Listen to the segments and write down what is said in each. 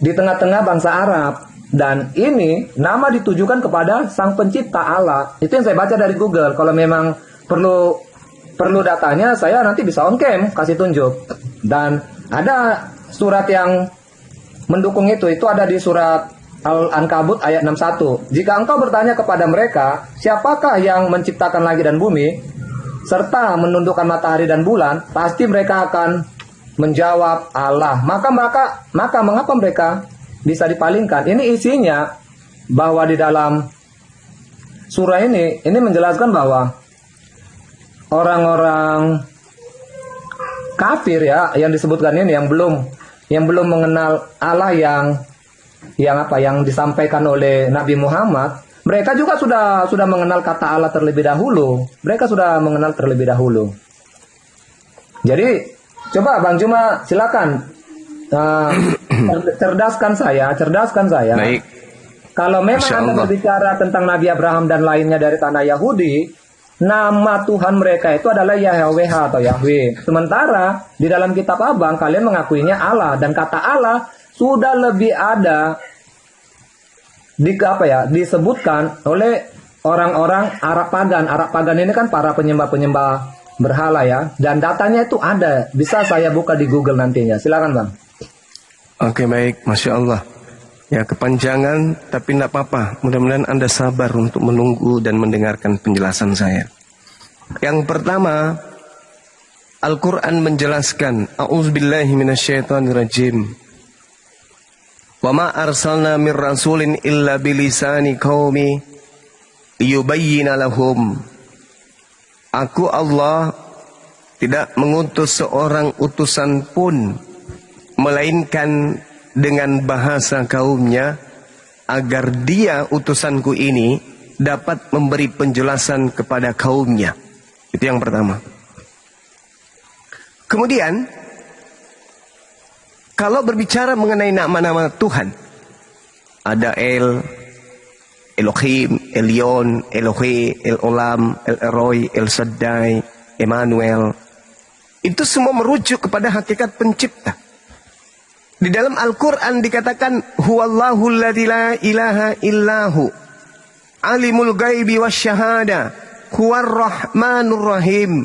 di tengah-tengah bangsa Arab. Dan ini nama ditujukan kepada Sang Pencipta Allah. Itu yang saya baca dari Google. Kalau memang perlu datanya, saya nanti bisa on cam kasih tunjuk. Dan ada surat yang mendukung itu ada di surat Al-Ankabut ayat 61. Jika engkau bertanya kepada mereka, siapakah yang menciptakan langit dan bumi, serta menundukkan matahari dan bulan, pasti mereka akan menjawab Allah. Maka mengapa mereka bisa dipalingkan? Ini isinya bahwa di dalam surah ini menjelaskan bahwa orang-orang kafir ya yang disebutkan ini yang belum mengenal Allah yang disampaikan oleh Nabi Muhammad, mereka juga sudah mengenal kata Allah terlebih dahulu. Mereka sudah mengenal terlebih dahulu. Jadi coba Bang Juma silakan cerdaskan saya. Baik. Kalau memang Anda berbicara tentang Nabi Abraham dan lainnya dari tanah Yahudi, nama Tuhan mereka itu adalah Yahweh atau Yahweh. Sementara di dalam kitab Abang kalian mengakuinya Allah, dan kata Allah sudah lebih ada disebutkan oleh orang-orang Arab Pagan. Arab Pagan ini kan para penyembah berhala ya, dan datanya itu ada. Bisa saya buka di Google nantinya. Silakan Bang. Oke, baik, Masya Allah. Ya, kepanjangan, tapi tidak apa-apa. Mudah-mudahan Anda sabar untuk menunggu dan mendengarkan penjelasan saya. Yang pertama, Al-Quran menjelaskan, A'udzubillahi minasyaitonirrajim. Wa ma arsalna mir rasulin illa bilisani qaumi liyubayyina lahum. Aku Allah tidak mengutus seorang utusan pun melainkan dengan bahasa kaumnya, agar dia utusanku ini dapat memberi penjelasan kepada kaumnya. Itu yang pertama. Kemudian kalau berbicara mengenai nama-nama Tuhan, ada Elohim, Elyon, Elohe, El-Olam, El-Eroi, El-Shaddai, Emmanuel. Itu semua merujuk kepada hakikat pencipta. Di dalam Al-Quran dikatakan, Huwallahu alladzi la ilaha illahu, alimul ghaibi wasyahada, huwar rahmanur rahim.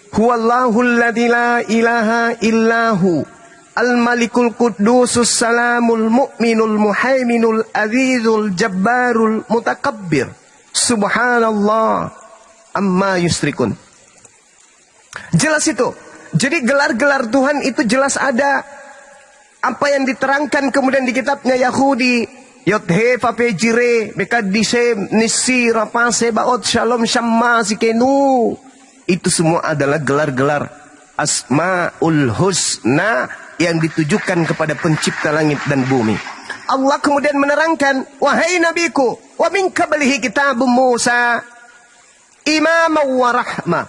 Huwallahu alladzi la ilaha illahu, al-malikul qudusus salamul mu'minul muhaiminul azizul jabbarul mutakabbir. Subhanallah amma yusrikun. Jelas itu. Jadi gelar-gelar Tuhan itu jelas ada. Apa yang diterangkan kemudian di kitabnya Yahudi, Yodhe, Fapejire, Bekadisem, Nisi, Rapase, Baot, Shalom, Shamma, Sikenu. Itu semua adalah gelar-gelar Asma'ul Husna yang ditujukan kepada pencipta langit dan bumi. Allah kemudian menerangkan, wahai nabiku, wa min qablihi kitabum Musa imamah wa rahmah.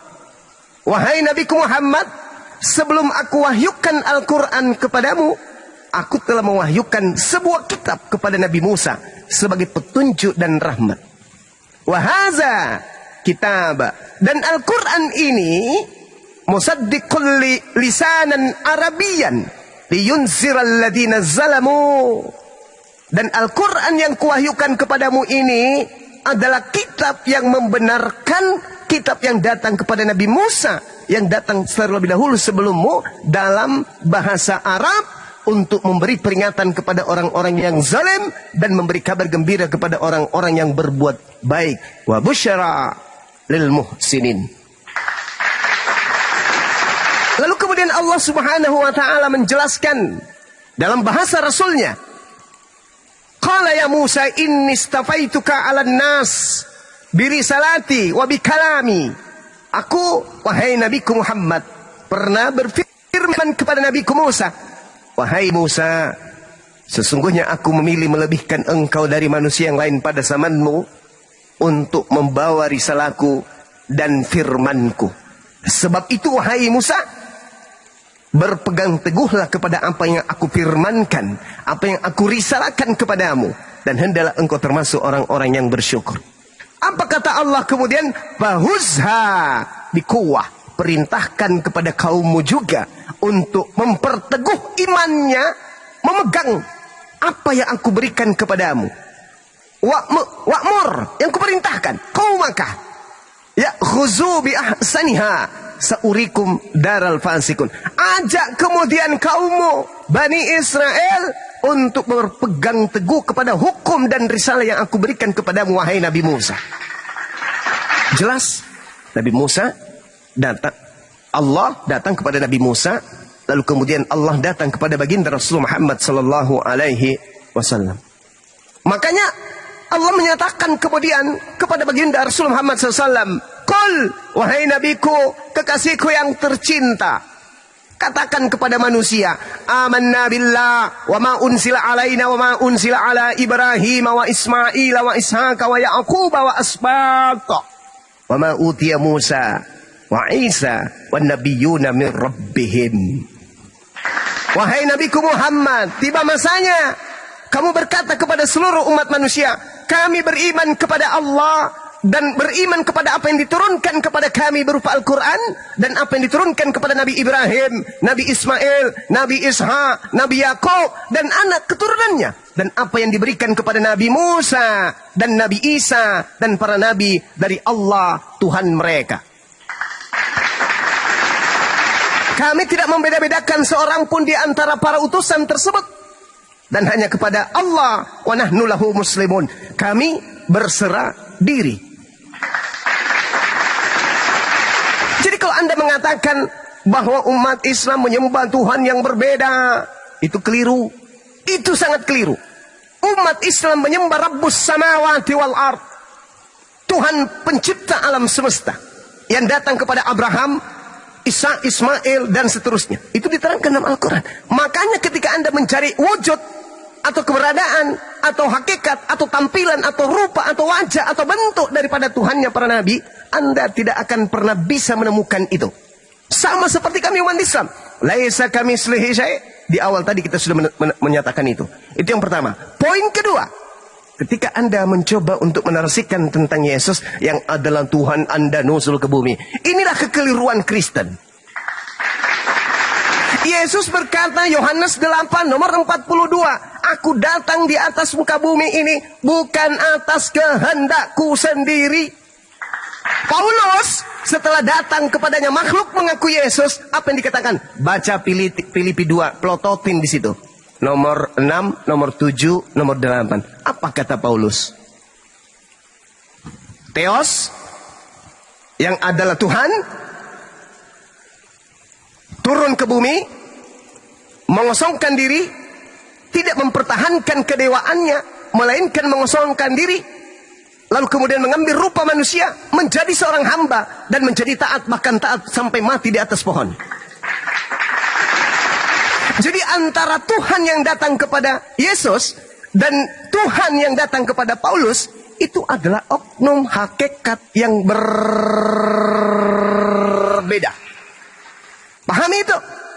Wahai nabiku Muhammad, sebelum aku wahyukan Al-Quran kepadamu, aku telah mewahyukan sebuah kitab kepada Nabi Musa sebagai petunjuk dan rahmat. Wahaza kitab, dan Al-Quran ini musaddiqul lisanan Arabiyan liyunziral ladina zalamu. Dan Al-Quran yang kuwahyukan kepadamu ini adalah kitab yang membenarkan kitab yang datang kepada Nabi Musa, yang datang terlebih dahulu sebelummu dalam bahasa Arab, untuk memberi peringatan kepada orang-orang yang zalim dan memberi kabar gembira kepada orang-orang yang berbuat baik. Wa busyara lil muhsinin. Lalu kemudian Allah Subhanahu wa taala menjelaskan dalam bahasa Rasulnya, qala ya Musa inni istafaituka 'alan nas birisalati wa bikalami. Aku, wahai Nabiku Muhammad, pernah berfirman kepada Nabiku Musa, wahai Musa, sesungguhnya aku memilih melebihkan engkau dari manusia yang lain pada zamanmu untuk membawa risalahku dan firmanku. Sebab itu wahai Musa, berpegang teguhlah kepada apa yang aku firmankan, apa yang aku risalahkan kepadamu, dan hendaklah engkau termasuk orang-orang yang bersyukur. Apa kata Allah kemudian? Bahuzha bikuwah, perintahkan kepada kaummu juga untuk memperteguh imannya, memegang apa yang aku berikan kepadamu. Wa'mur, yang kuperintahkan. Qaumaka ya'khuzu bi ahsaniha saurikum daral fasikun. Ajak kemudian kaummu Bani Israel untuk berpegang teguh kepada hukum dan risalah yang aku berikan kepadamu, wahai Nabi Musa. Jelas, Nabi Musa datang, Allah datang kepada Nabi Musa, lalu kemudian Allah datang kepada baginda Rasulullah Muhammad sallallahu alaihi wasallam. Makanya Allah menyatakan kemudian kepada baginda Rasulullah Muhammad SAW, Qul, wahai nabiku, kekasihku yang tercinta, katakan kepada manusia, amanna billah wa ma unsila alaina wa ma unsila ala Ibrahim wa Ismail wa Ishaq wa Ya'qub wa asbaq wa ma utiya Musa wa Isa wa nabiyyuna min rabbihim. Wahai nabiku Muhammad, tiba masanya kamu berkata kepada seluruh umat manusia, kami beriman kepada Allah dan beriman kepada apa yang diturunkan kepada kami berupa Al-Quran dan apa yang diturunkan kepada Nabi Ibrahim, Nabi Ismail, Nabi Ishak, Nabi Yakub dan anak keturunannya, dan apa yang diberikan kepada Nabi Musa dan Nabi Isa dan para nabi dari Allah Tuhan mereka. Kami tidak membeda-bedakan seorang pun di antara para utusan tersebut, dan hanya kepada Allah wa nahnu lahu muslimun, kami berserah diri. Jadi kalau Anda mengatakan bahwa umat Islam menyembah Tuhan yang berbeda, itu keliru. Itu sangat keliru. Umat Islam menyembah Rabbus samawati wal ard, Tuhan pencipta alam semesta, yang datang kepada Abraham, Isa, Ismail dan seterusnya. Itu diterangkan dalam Al-Quran. Makanya ketika Anda mencari wujud atau keberadaan, atau hakikat, atau tampilan, atau rupa, atau wajah, atau bentuk daripada Tuhannya para nabi, Anda tidak akan pernah bisa menemukan itu. Sama seperti kami umat Islam, laisa kamitslihi syai'. Di awal tadi kita sudah menyatakan itu. Itu yang pertama. Poin kedua, ketika Anda mencoba untuk menarasikan tentang Yesus yang adalah Tuhan Anda nuzul ke bumi, inilah kekeliruan Kristen. Yesus berkata, Yohanes 8 nomor 42, aku datang di atas muka bumi ini bukan atas kehendakku sendiri. Paulus setelah datang kepadanya makhluk mengaku Yesus, apa yang dikatakan? Baca Filipi 2, plototin di situ. Nomor 6, nomor 7, nomor 8. Apa kata Paulus? Theos, yang adalah Tuhan, turun ke bumi, mengosongkan diri, tidak mempertahankan kedewaannya, melainkan mengosongkan diri, lalu kemudian mengambil rupa manusia, menjadi seorang hamba, dan menjadi taat, bahkan taat sampai mati di atas pohon. Jadi antara Tuhan yang datang kepada Yesus dan Tuhan yang datang kepada Paulus, itu adalah oknum hakikat yang berbeda. Pahami itu?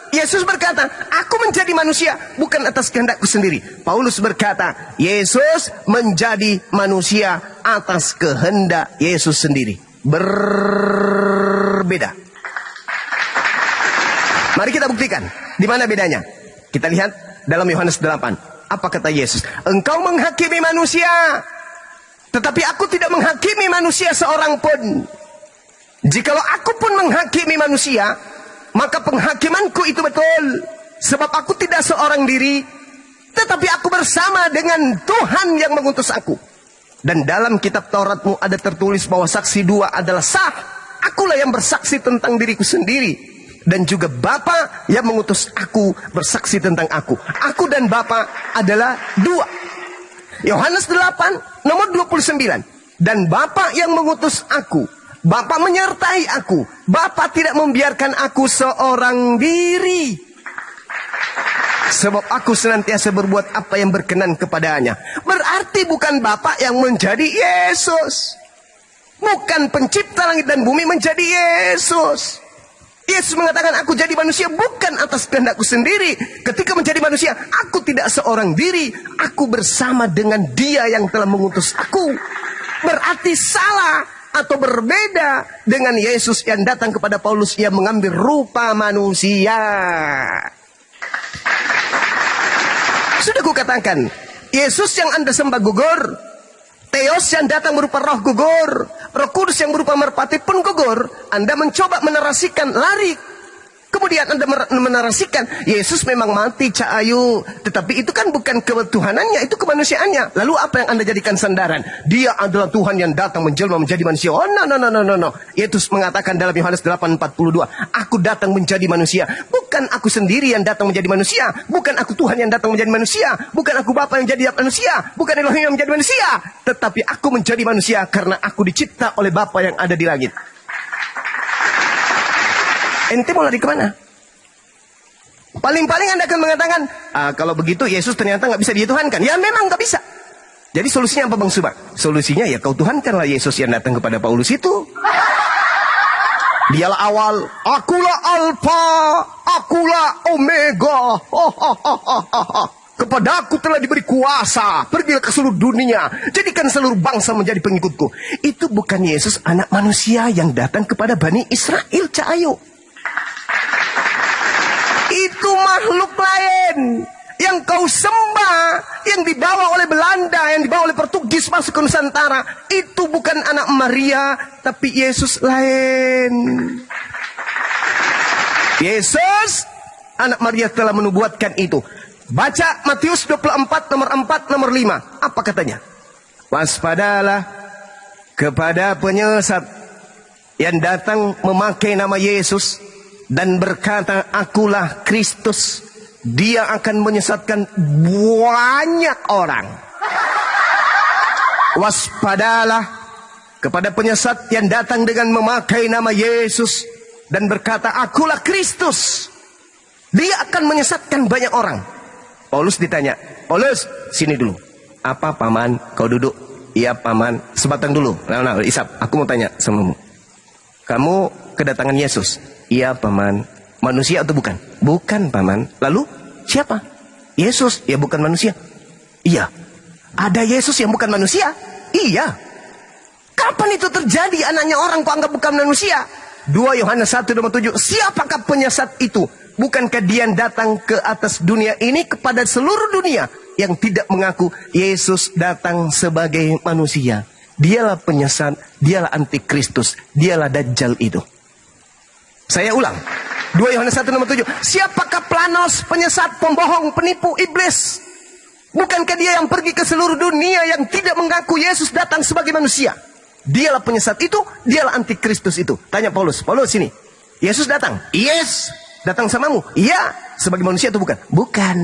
Yesus berkata, aku menjadi manusia bukan atas kehendakku sendiri. Paulus berkata, Yesus menjadi manusia atas kehendak Yesus sendiri. Berbeda. Mari kita buktikan. Di mana bedanya? Kita lihat dalam Yohanes 8. Apa kata Yesus? Engkau menghakimi manusia, tetapi aku tidak menghakimi manusia seorang pun. Jikalau aku pun menghakimi manusia, maka penghakimanku itu betul. Sebab aku tidak seorang diri, tetapi aku bersama dengan Tuhan yang mengutus aku. Dan dalam kitab Tauratmu ada tertulis bahwa saksi dua adalah sah. Akulah yang bersaksi tentang diriku sendiri, dan juga Bapa yang mengutus aku bersaksi tentang aku. Aku dan Bapa adalah dua. Yohanes 8 nomor 29. Dan Bapa yang mengutus aku, Bapa menyertai aku. Bapa tidak membiarkan aku seorang diri, sebab aku senantiasa berbuat apa yang berkenan kepadanya. Berarti bukan Bapa yang menjadi Yesus, bukan pencipta langit dan bumi menjadi Yesus. Yesus mengatakan, aku jadi manusia bukan atas kehendakku sendiri. Ketika menjadi manusia, aku tidak seorang diri, aku bersama dengan Dia yang telah mengutus aku. Berarti salah atau berbeda dengan Yesus yang datang kepada Paulus yang mengambil rupa manusia. Sudah kukatakan, Yesus yang Anda sembah gugur. Theos yang datang berupa roh gugur. Roh Kudus yang berupa merpati pun gugur. Anda mencoba menarasikan lari. Kemudian Anda menarasikan Yesus memang mati, Cak Ayu. Tetapi itu kan bukan ketuhanannya, itu kemanusiaannya. Lalu apa yang Anda jadikan sandaran? Dia adalah Tuhan yang datang menjelma menjadi manusia. Oh no. Yesus mengatakan dalam Yohanes 8:42, aku datang menjadi manusia. Bukan aku sendiri yang datang menjadi manusia. Bukan aku Tuhan yang datang menjadi manusia. Bukan aku Bapa yang jadi manusia. Bukan Elohim yang menjadi manusia. Tetapi aku menjadi manusia karena aku dicipta oleh Bapa yang ada di langit. Ente mau lari kemana? Paling-paling Anda akan mengatakan, kalau begitu Yesus ternyata nggak bisa dituhankan. Ya memang nggak bisa. Jadi solusinya apa Bang Subak? Solusinya ya kau tuhankanlah Yesus yang datang kepada Paulus itu. Dialah awal, akulah alfa, akulah omega. Kepada aku telah diberi kuasa. Pergilah ke seluruh dunia. Jadikan seluruh bangsa menjadi pengikutku. Itu bukan Yesus anak manusia yang datang kepada Bani Israel, Cak Ayu. Itu makhluk lain yang kau sembah, yang dibawa oleh Belanda, yang dibawa oleh Portugis masuk ke Nusantara. Itu bukan anak Maria, tapi Yesus lain. Yesus, anak Maria telah menubuatkan itu. Baca Matius 24 nomor 4 nomor 5. Apa katanya? Waspadalah kepada penyesat yang datang memakai nama Yesus dan berkata, akulah Kristus. Dia akan menyesatkan banyak orang. Waspadalah kepada penyesat yang datang dengan memakai nama Yesus dan berkata, akulah Kristus. Dia akan menyesatkan banyak orang. Paulus ditanya, Paulus, sini dulu. Apa paman? Kau duduk. Iya paman. Sebatang dulu. Nah, Isap, aku mau tanya samamu. Kamu kedatangan Yesus? Iya paman. Manusia atau bukan? Bukan paman. Lalu siapa? Yesus. Ya bukan manusia. Iya. Ada Yesus yang bukan manusia? Iya. Kapan itu terjadi? Anaknya orang kok anggap bukan manusia? 2 Yohanes 1:7. Siapakah penyesat itu? Bukankah dia datang ke atas dunia ini kepada seluruh dunia yang tidak mengaku Yesus datang sebagai manusia? Dialah penyesat, dialah antikristus, dialah dajjal itu. Saya ulang. 2 Yohanes 1:7. Siapakah Planos, penyesat, pembohong, penipu, iblis? Bukankah dia yang pergi ke seluruh dunia yang tidak mengaku Yesus datang sebagai manusia? Dialah penyesat itu, dialah antikristus itu. Tanya Paulus, Paulus sini. Yesus datang? Yes. Datang samamu? Iya. Sebagai manusia atau bukan? Bukan.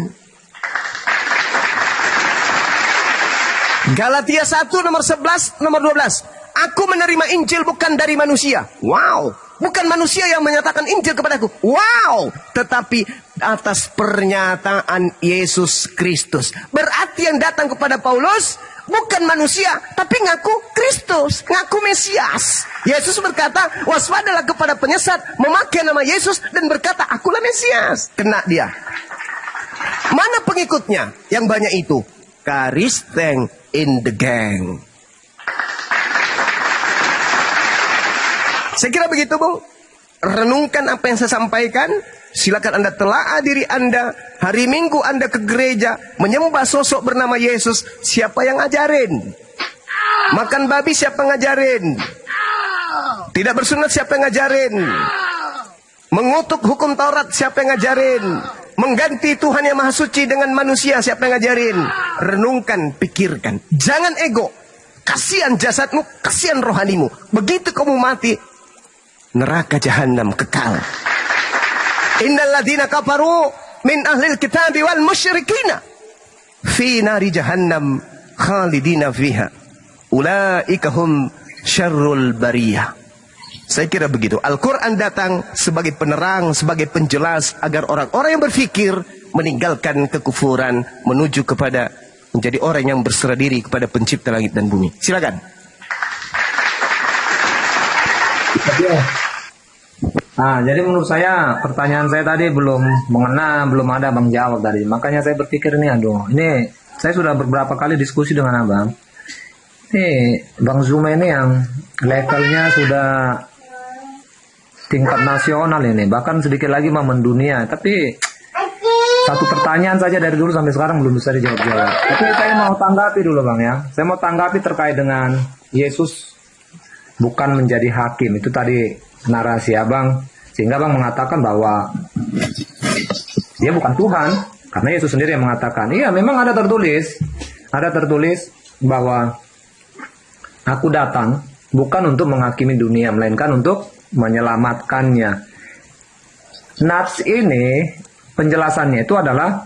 Galatia 1 nomor 11 nomor 12. Aku menerima Injil bukan dari manusia. Wow. Bukan manusia yang menyatakan Injil kepadaku. Wow. Tetapi atas pernyataan Yesus Kristus. Berarti yang datang kepada Paulus bukan manusia, tapi ngaku Kristus, ngaku Mesias. Yesus berkata, waspadalah kepada penyesat, memakai nama Yesus dan berkata, akulah Mesias. Kena dia. Mana pengikutnya yang banyak itu? Karisteng in the gang. Saya kira begitu, Bung. Renungkan apa yang saya sampaikan. Silakan Anda telaah diri Anda. Hari Minggu Anda ke gereja menyembah sosok bernama Yesus. Siapa yang ngajarin? Makan babi siapa yang ngajarin? Tidak bersunat siapa yang ngajarin? Mengutuk hukum Taurat siapa yang ngajarin? Mengganti Tuhan yang Maha Suci dengan manusia siapa yang ngajarin? Renungkan, pikirkan. Jangan ego. Kasihan jasadmu, kasihan rohanimu. Begitu kamu mati, neraka jahanam kekal. Innal ladzina kafaru min ahlil kitabi wal musyrikina fi nari jahannam khalidina fiha. Ulaika hum syarrul bariyah. Saya kira begitu. Al-Quran datang sebagai penerang, sebagai penjelas agar orang-orang yang berfikir meninggalkan kekufuran menuju kepada menjadi orang yang berserah diri kepada pencipta langit dan bumi. Silakan. Nah, jadi menurut saya pertanyaan saya tadi belum mengena, belum ada Bang jawab tadi. Makanya saya berpikir nih, aduh, ini saya sudah beberapa kali diskusi dengan Abang. Ini Bang Zuma ini yang levelnya sudah tingkat nasional ini, bahkan sedikit lagi mah mendunia. Tapi Satu pertanyaan saja dari dulu sampai sekarang belum bisa dijawab-jawab. Tapi saya mau tanggapi dulu Bang ya. Saya mau tanggapi terkait dengan Yesus bukan menjadi hakim. Itu tadi narasi Abang. Sehingga Bang mengatakan bahwa dia bukan Tuhan. Karena Yesus sendiri yang mengatakan. Iya memang ada tertulis. Ada tertulis bahwa aku datang bukan untuk menghakimi dunia. Melainkan untuk menyelamatkannya. Nats ini penjelasannya itu adalah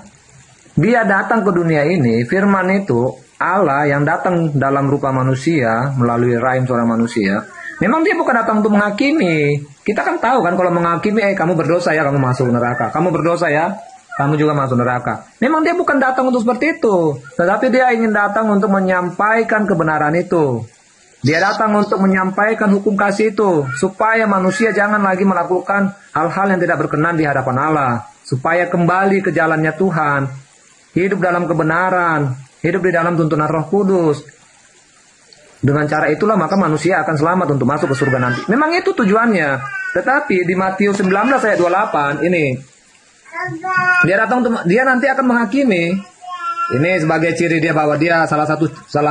dia datang ke dunia ini, firman itu Allah yang datang dalam rupa manusia melalui rahim seorang manusia. Memang dia bukan datang untuk menghakimi. Kita kan tahu kan kalau menghakimi, kamu berdosa ya, kamu masuk neraka. Kamu berdosa ya, kamu juga masuk neraka. Memang dia bukan datang untuk seperti itu, tetapi dia ingin datang untuk menyampaikan kebenaran itu. Dia datang untuk menyampaikan hukum kasih itu, supaya manusia jangan lagi melakukan hal-hal yang tidak berkenan di hadapan Allah, supaya kembali ke jalannya Tuhan, hidup dalam kebenaran, hidup di dalam tuntunan Roh Kudus. Dengan cara itulah maka manusia akan selamat untuk masuk ke surga nanti. Memang itu tujuannya. Tetapi di Matius 19 ayat 28 ini, dia datang untuk, dia nanti akan menghakimi. Ini sebagai ciri dia bahwa dia salah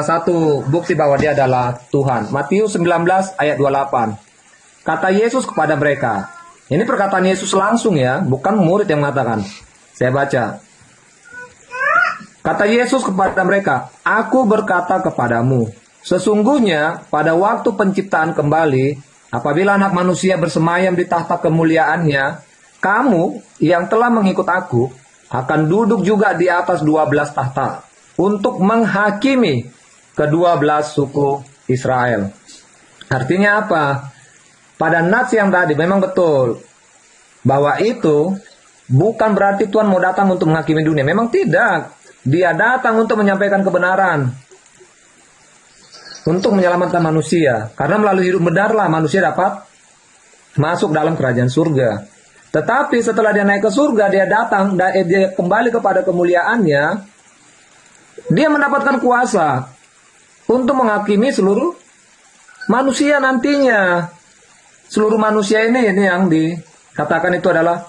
satu bukti bahwa dia adalah Tuhan. Matius 19 ayat 28. Kata Yesus kepada mereka. Ini perkataan Yesus langsung ya, bukan murid yang mengatakan. Saya baca. Kata Yesus kepada mereka, aku berkata kepadamu, sesungguhnya pada waktu penciptaan kembali, apabila anak manusia bersemayam di tahta kemuliaannya, kamu yang telah mengikut aku, akan duduk juga di atas 12 tahta untuk menghakimi ke-12 suku Israel. Artinya apa? Pada nats yang tadi memang betul bahwa itu bukan berarti Tuhan mau datang untuk menghakimi dunia. Memang tidak. Dia datang untuk menyampaikan kebenaran, untuk menyelamatkan manusia. Karena melalui hidup benarlah manusia dapat masuk dalam kerajaan surga. Tetapi setelah dia naik ke surga, dia datang, dia kembali kepada kemuliaannya, dia mendapatkan kuasa untuk menghakimi seluruh manusia nantinya. Seluruh manusia ini yang dikatakan itu adalah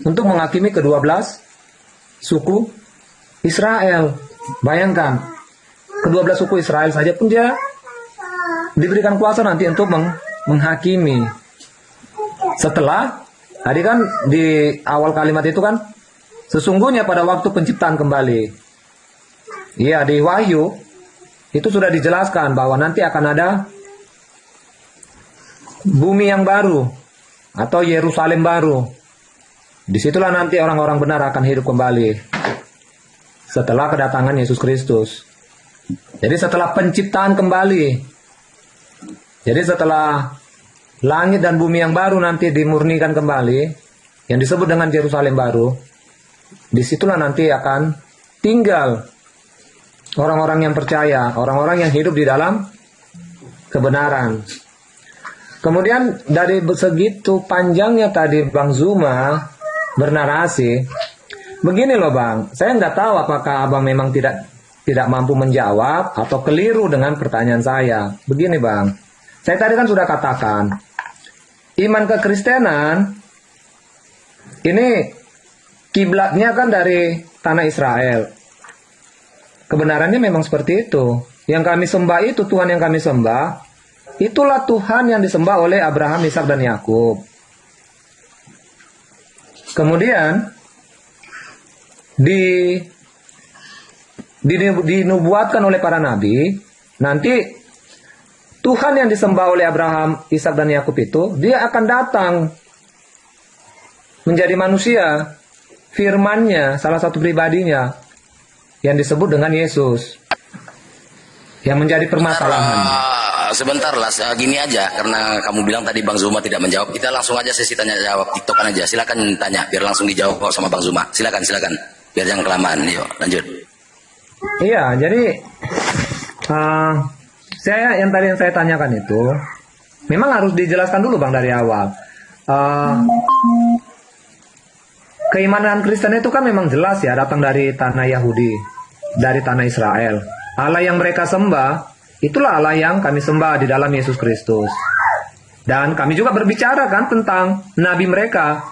untuk menghakimi ke-12 suku Israel. Bayangkan, ke-12 suku Israel saja pun dia diberikan kuasa nanti untuk menghakimi. Setelah tadi kan di awal kalimat itu kan, sesungguhnya pada waktu penciptaan kembali. Iya, di Wahyu itu sudah dijelaskan bahwa nanti akan ada bumi yang baru atau Yerusalem baru. Disitulah nanti orang-orang benar akan hidup kembali setelah kedatangan Yesus Kristus. Jadi setelah penciptaan kembali, jadi setelah langit dan bumi yang baru nanti dimurnikan kembali, yang disebut dengan Yerusalem baru, disitulah nanti akan tinggal orang-orang yang percaya, orang-orang yang hidup di dalam kebenaran. Kemudian dari segitu panjangnya tadi Bang Zuma bernarasi, begini loh Bang, saya nggak tahu apakah Abang memang tidak mampu menjawab atau keliru dengan pertanyaan saya. Begini Bang, saya tadi kan sudah katakan, iman kekristenan ini kiblatnya kan dari tanah Israel. Kebenarannya memang seperti itu. Yang kami sembah itu, Tuhan yang kami sembah, itulah Tuhan yang disembah oleh Abraham, Ishak dan Yakub. Kemudian dinubuatkan oleh para nabi, nanti Tuhan yang disembah oleh Abraham, Ishak dan Yakub itu, dia akan datang menjadi manusia. Firman-Nya, salah satu pribadinya, yang disebut dengan Yesus, yang menjadi permasalahan. Sebentar lah, gini aja, karena kamu bilang tadi Bang Zuma tidak menjawab, kita langsung aja sesi tanya jawab tiktokan aja. Silakan tanya, biar langsung dijawab kok sama Bang Zuma. Silakan, biar jangan kelamaan. Yuk, lanjut. Iya, jadi yang tadi saya tanyakan itu memang harus dijelaskan dulu Bang dari awal. Keimanan Kristen itu kan memang jelas ya, datang dari tanah Yahudi, dari tanah Israel. Allah yang mereka sembah, itulah Allah yang kami sembah di dalam Yesus Kristus. Dan kami juga berbicara kan tentang nabi mereka,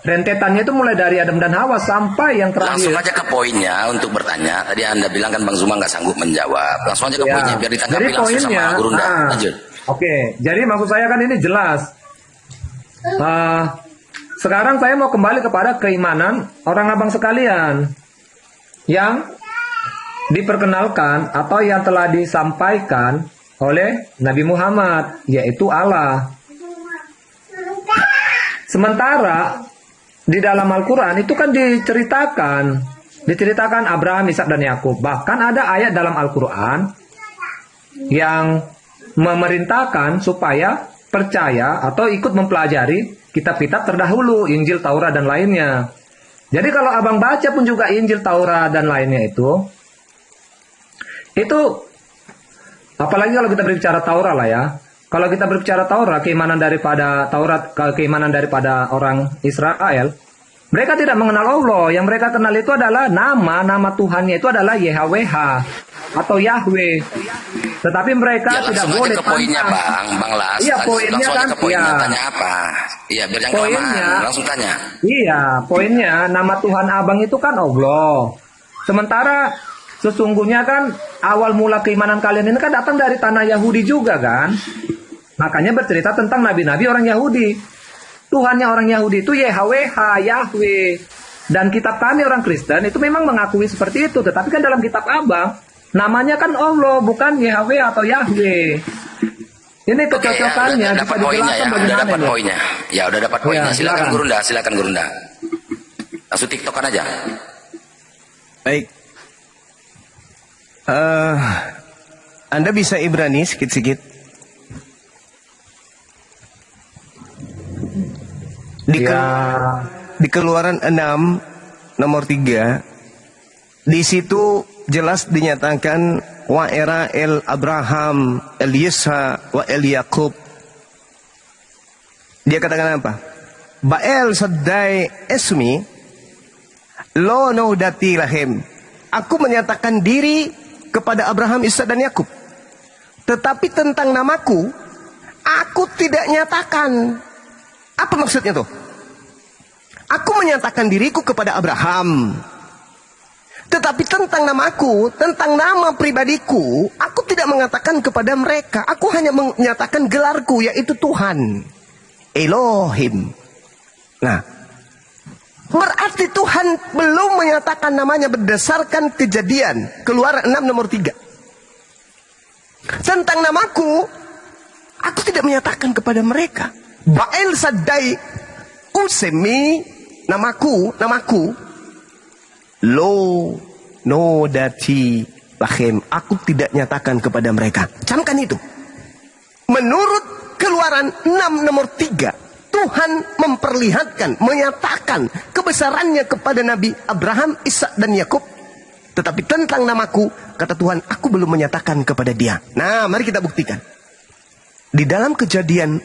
rentetannya itu mulai dari Adam dan Hawa sampai yang Langsung terakhir. aja ke poinnya untuk bertanya. Tadi Anda bilang kan Bang Zuma nggak sanggup menjawab. Langsung aja ke Ya. poinnya biar ditanggapi Jadi langsung poinnya, sama Gurunda. Lanjut. Oke, jadi maksud saya kan ini jelas. Sekarang saya mau kembali kepada keimanan orang abang sekalian yang diperkenalkan atau yang telah disampaikan oleh Nabi Muhammad, yaitu Allah. Sementara di dalam Al-Quran itu kan diceritakan Abraham, Ishak dan Yakub. Bahkan ada ayat dalam Al-Quran yang memerintahkan supaya percaya atau ikut mempelajari kitab-kitab terdahulu, Injil, Taurat dan lainnya. Jadi kalau abang baca pun juga Injil, Taurat dan lainnya itu apalagi kalau kita berbicara Taurat lah ya. Kalau kita berbicara Taurat, keimanan daripada orang Israel, mereka tidak mengenal Allah. Yang mereka kenal itu adalah nama Tuhannya itu adalah YHWH atau Yahweh. Tetapi mereka Ya, tidak langsung boleh aja ke poinnya, tantang. Bang Las. Iya, poinnya Langsung kan, aja ke poinnya, iya. tanya apa? Iya, biar jangan Poinnya, kelamaan. Langsung tanya. Iya, poinnya nama Tuhan abang itu kan Allah. Sementara sesungguhnya kan awal mula keimanan kalian ini kan datang dari tanah Yahudi juga kan. Makanya bercerita tentang nabi-nabi orang Yahudi. Tuhannya orang Yahudi itu YHWH, Yahweh. Dan kitab kami orang Kristen itu memang mengakui seperti itu. Tetapi kan dalam kitab abang, namanya kan Allah, bukan YHWH atau Yahweh. Ini kecocokannya Udah bisa dapat poinnya dijelaskan ya, udah bagaimana dapat ini. poinnya. Ya, udah dapat poinnya. Ya, Silakan silakan. Gurunda, silakan Gurunda. Langsung TikTokan aja. Baik. Anda bisa Ibrani sedikit-sedikit. Di Keluaran 6 nomor 3, di situ jelas dinyatakan wa era el Abraham el Yisha wa el Yakub. Dia katakan apa? Bael sadai esmi lo naudati lahim. Aku menyatakan diri kepada Abraham, Ishak dan Yakub. Tetapi tentang namaku, aku tidak nyatakan. Apa maksudnya tuh? Aku menyatakan diriku kepada Abraham. Tetapi tentang namaku, tentang nama pribadiku, aku tidak mengatakan kepada mereka. Aku hanya menyatakan gelarku, yaitu Tuhan. Elohim. Nah, berarti Tuhan belum menyatakan namanya berdasarkan Kejadian Keluaran 6 nomor 3. Tentang namaku, aku tidak menyatakan kepada mereka. Bael sadai usemi, namaku, lo no dati lahem, aku tidak nyatakan kepada mereka. Camkan itu. Menurut Keluaran 6 nomor 3, Tuhan memperlihatkan, menyatakan kebesarannya kepada Nabi Abraham, Ishak dan Yakub. Tetapi tentang namaku, kata Tuhan, aku belum menyatakan kepada dia. Nah, mari kita buktikan. Di dalam Kejadian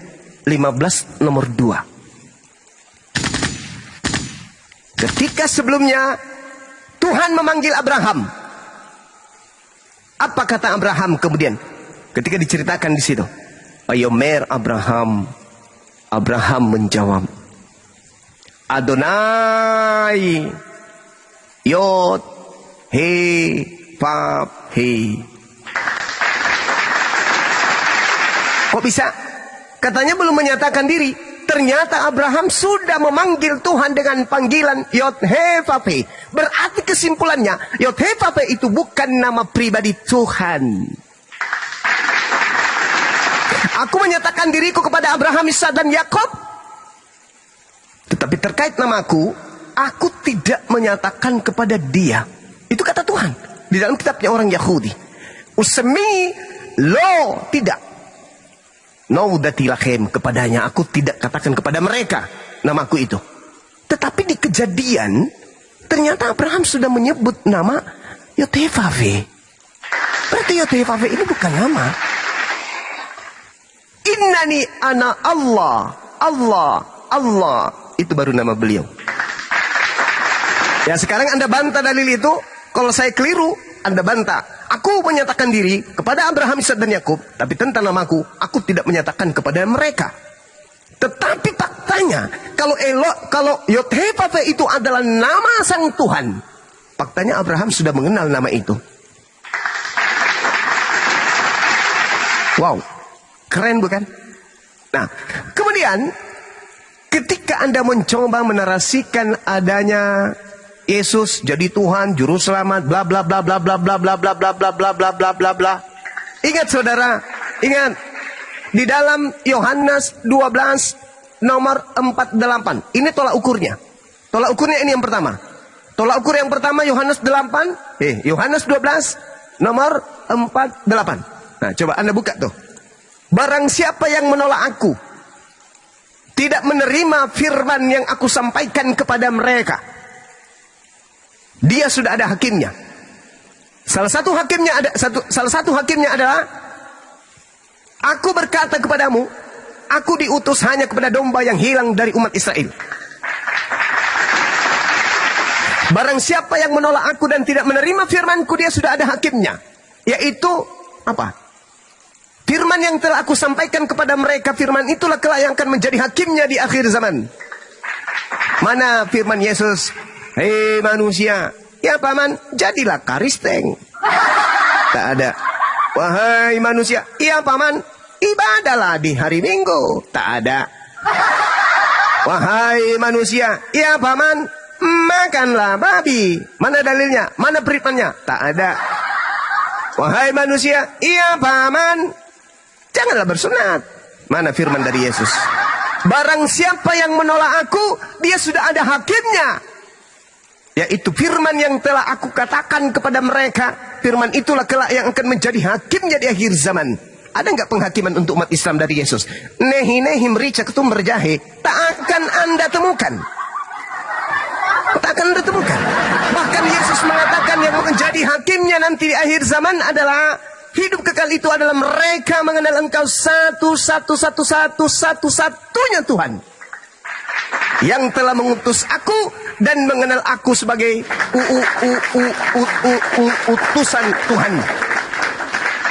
15 nomor 2. Ketika sebelumnya Tuhan memanggil Abraham. Apa kata Abraham kemudian? Ketika diceritakan di situ. Ayomer Abraham. Abraham menjawab. Adonai. Yod. He. Pap. He. Kok bisa? Katanya belum menyatakan diri. Ternyata Abraham sudah memanggil Tuhan dengan panggilan Yod-He-Vav-He. Berarti kesimpulannya, Yod-He-Vav-He itu bukan nama pribadi Tuhan. Aku menyatakan diriku kepada Abraham, Ishak dan Yakub. Tetapi terkait namaku, aku tidak menyatakan kepada dia. Itu kata Tuhan. Di dalam kitabnya orang Yahudi. Usemi lo, tidak. Naudati lahem, kepadanya, aku tidak katakan kepada mereka namaku itu. Tetapi di Kejadian, ternyata Abraham sudah menyebut nama Yod-He-Vav-He. Berarti Yod-He-Vav-He ini bukan nama. Innani ana Allah. Allah. Itu baru nama beliau. Ya, sekarang Anda bantah dalil itu. Kalau saya keliru, Anda bantah. Aku menyatakan diri kepada Abraham, Ishak dan Yakub. Tapi tentang namaku, aku tidak menyatakan kepada mereka. Tetapi fakta faktanya kalau Yod-Heh-Vav-Heh itu adalah nama sang Tuhan, faktanya Abraham sudah mengenal nama itu. Wow, keren bukan? Nah, kemudian ketika Anda mencoba menarasikan adanya Yesus jadi Tuhan, juru selamat, bla bla bla bla bla bla bla bla bla bla bla bla bla bla bla. Ingat saudara, ingat di dalam Yohanes 12 nomor 48. Ini tolak ukurnya. Tolak ukurnya ini yang pertama. Tolak ukur yang pertama Yohanes 12 nomor 48. Nah, coba Anda buka tuh. Barang siapa yang menolak aku, tidak menerima firman yang aku sampaikan kepada mereka, dia sudah ada hakimnya. Salah satu hakimnya adalah aku berkata kepadamu, aku diutus hanya kepada domba yang hilang dari umat Israel. Barang siapa yang menolak aku dan tidak menerima firmanku, dia sudah ada hakimnya, yaitu apa? Firman yang telah aku sampaikan kepada mereka, firman itulah kelak yang akan menjadi hakimnya di akhir zaman. Mana firman Yesus? Hei manusia, ya paman, jadilah karisteng. Tak ada. Wahai manusia, ya paman, ibadahlah di hari Minggu. Tak ada. Wahai manusia, ya paman, makanlah babi. Mana dalilnya? Mana firmannya? Tak ada. Wahai manusia, ya paman, janganlah bersunat. Mana firman dari Yesus? Barang siapa yang menolak aku, dia sudah ada hakimnya, yaitu firman yang telah aku katakan kepada mereka. Firman itulah kelak yang akan menjadi hakimnya di akhir zaman. Ada nggak penghakiman untuk umat Islam dari Yesus? Nehi nehi merica ketum berjahe, tak akan Anda temukan. Tak akan Anda temukan. Bahkan Yesus mengatakan yang menjadi hakimnya nanti di akhir zaman adalah hidup kekal. Itu adalah mereka mengenal Engkau satu-satunya Tuhan, yang telah mengutus aku dan mengenal aku sebagai utusan Tuhan.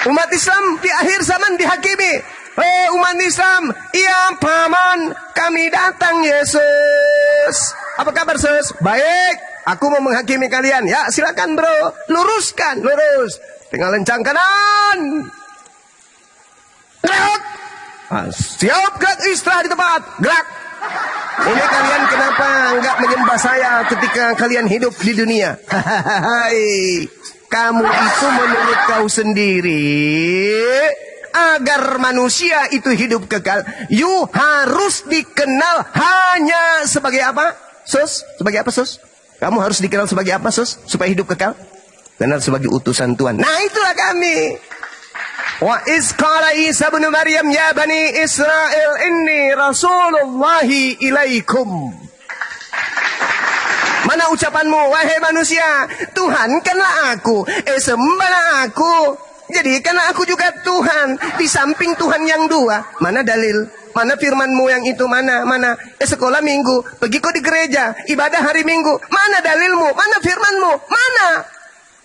Umat Islam di akhir zaman dihakimi. Umat Islam, iya paman, kami datang Yesus. Apa kabar Yesus? Baik, aku mau menghakimi kalian. Ya silakan bro, luruskan, lurus. Tinggal lencang kanan. Gerak. Siap gerak, istirahat di tempat. Gerak. Ini kalian kenapa enggak menyembah saya ketika kalian hidup di dunia? Kamu itu menurut kau sendiri, agar manusia itu hidup kekal, you harus dikenal hanya sebagai apa? Sus? Sebagai apa sus? Kamu harus dikenal sebagai apa sus? Supaya hidup kekal? Kenal sebagai utusan Tuhan. Nah itulah kami. Wa iz qala Isa bin Maryam ya bani Israel inni rasulullahi ilaikum. Mana ucapanmu wahai manusia? Tuhan kanlah aku, sembahlah aku, jadikanlah aku juga Tuhan di samping Tuhan yang dua. Mana dalil? Mana firmanmu yang itu? Mana? Sekolah minggu, pergi kau di gereja, ibadah hari Minggu. Mana dalilmu? Mana firmanmu? Mana?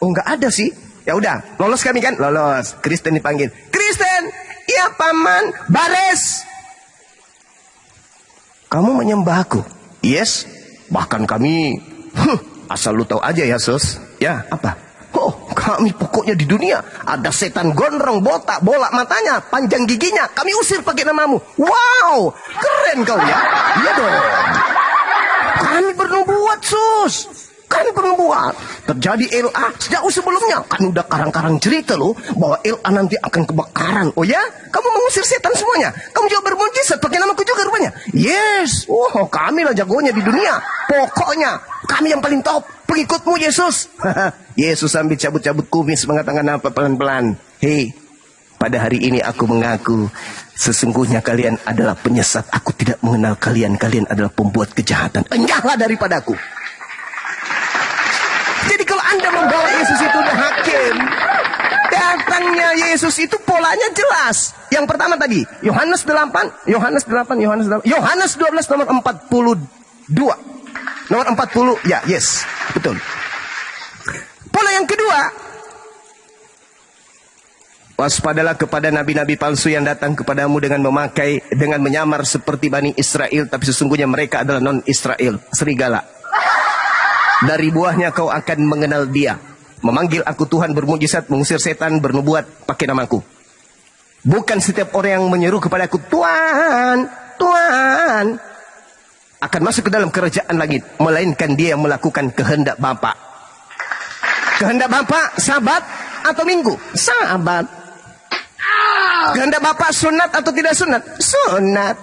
Oh nggak ada sih. Ya udah, lolos kami kan? Lolos. Kristen dipanggil. Kristen, iya paman, bares. Kamu menyembah aku? Yes. Bahkan kami, asal lu tahu aja ya sus. Ya apa? Oh kami pokoknya di dunia ada setan gondrong, botak, bolak matanya, panjang giginya, kami usir pakai namamu. Wow, keren kau ya. Iya dong. Kami bernubuat sus. Kan perempuan terjadi LA sejauh sebelumnya. Kan udah karang-karang cerita loh bahwa LA nanti akan kebakaran. Oh ya? Kamu mengusir setan semuanya. Kamu juga bermujizat pakai namaku juga rupanya. Yes. Oh, kami lah jagonya di dunia. Pokoknya kami yang paling top. Pengikutmu Yesus. Yesus sambil cabut-cabut kumis mengatakan apa pelan-pelan. Hei, pada hari ini aku mengaku sesungguhnya kalian adalah penyesat. Aku tidak mengenal kalian. Kalian adalah pembuat kejahatan. Enyahlah daripadaku. Jadi kalau Anda membawa Yesus itu udah hakim, datangnya Yesus itu polanya jelas. Yang pertama tadi, Yohanes 12 nomor 42. Nomor 40, ya, yes, betul. Pola yang kedua, Waspadalah kepada nabi-nabi palsu yang datang kepadamu dengan menyamar seperti Bani Israel, tapi sesungguhnya mereka adalah non-Israel, serigala. Dari buahnya kau akan mengenal dia. Memanggil aku Tuhan, bermujizat, mengusir setan, bernubuat pakai namaku. Bukan setiap orang yang menyeru kepadaku, Tuhan, Tuhan, akan masuk ke dalam kerajaan langit, melainkan dia yang melakukan kehendak Bapa. Kehendak Bapa, Sabat atau Minggu? Sabat. Kehendak Bapak sunat atau tidak sunat? Sunat.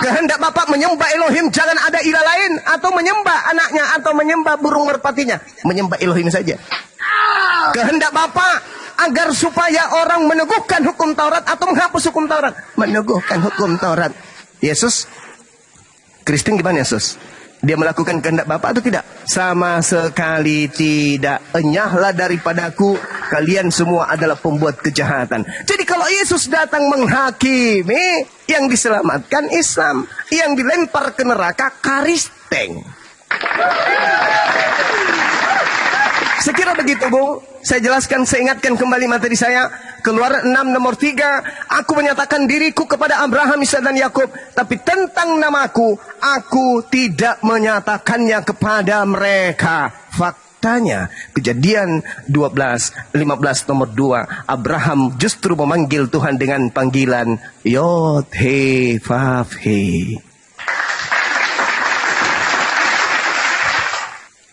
Kehendak Bapak menyembah Elohim, jangan ada ilah lain, atau menyembah anaknya, atau menyembah burung merpatinya. Menyembah Elohim saja. Kehendak Bapak agar supaya orang meneguhkan hukum Taurat atau menghapus hukum Taurat. Meneguhkan hukum Taurat. Yesus, Kristen gimana Yesus? Dia melakukan kehendak Bapa atau tidak? Sama sekali tidak. Enyahlah daripadaku, kalian semua adalah pembuat kejahatan. Jadi kalau Yesus datang menghakimi, yang diselamatkan Islam, yang dilempar ke neraka Karisteng. Sekira begitu, Bu. Saya jelaskan, saya ingatkan kembali materi saya. Keluaran 6 nomor 3. Aku menyatakan diriku kepada Abraham, Ishak dan Yakub. Tapi tentang namaku, aku tidak menyatakannya kepada mereka. Faktanya, Kejadian 12:15 nomor 2. Abraham justru memanggil Tuhan dengan panggilan Yod He Vav He.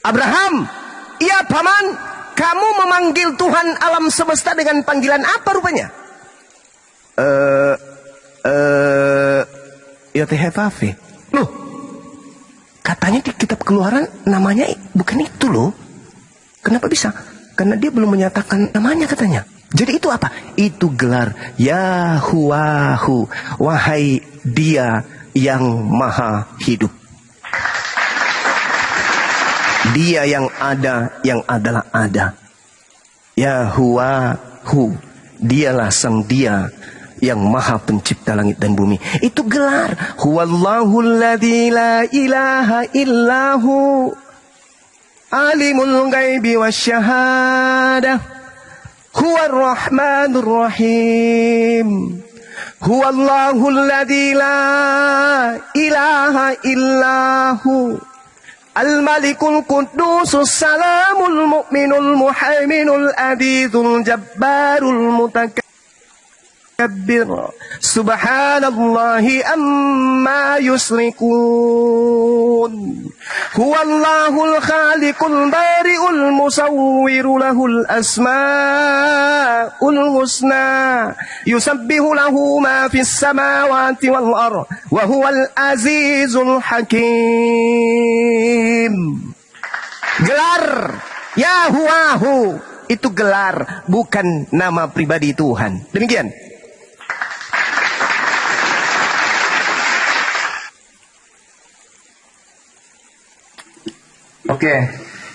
Abraham, ya paman, kamu memanggil Tuhan alam semesta dengan panggilan apa rupanya? Yotehevafe. Loh, katanya di kitab Keluaran namanya bukan itu loh. Kenapa bisa? Karena dia belum menyatakan namanya katanya. Jadi itu apa? Itu gelar Yahuwahu, wahai Dia yang maha hidup. Dia yang ada, yang adalah ada. Yahuwahu, dialah sang Dia yang maha pencipta langit dan bumi. Itu gelar. Huwallahul ladzi la ilaha illahu alimul ghaibi wasyahadah. Huwar rahmanur rahim. Huwallahul ladzi la ilaha illahu Al-Malikul Qudusus Salamul Mu'minul Muhaiminul Adizul Jabbarul Mutakabbir. Subhanallahi amma yusrikun. Huwallahul Khaliqul Bari'ul Musawwiru lahul asma'ul husna. Yusabbihu lahu ma fis samawati wal ardh wa huwal azizul hakim. Gelar Yahuwahu itu gelar, bukan nama pribadi Tuhan. Demikian. Oke,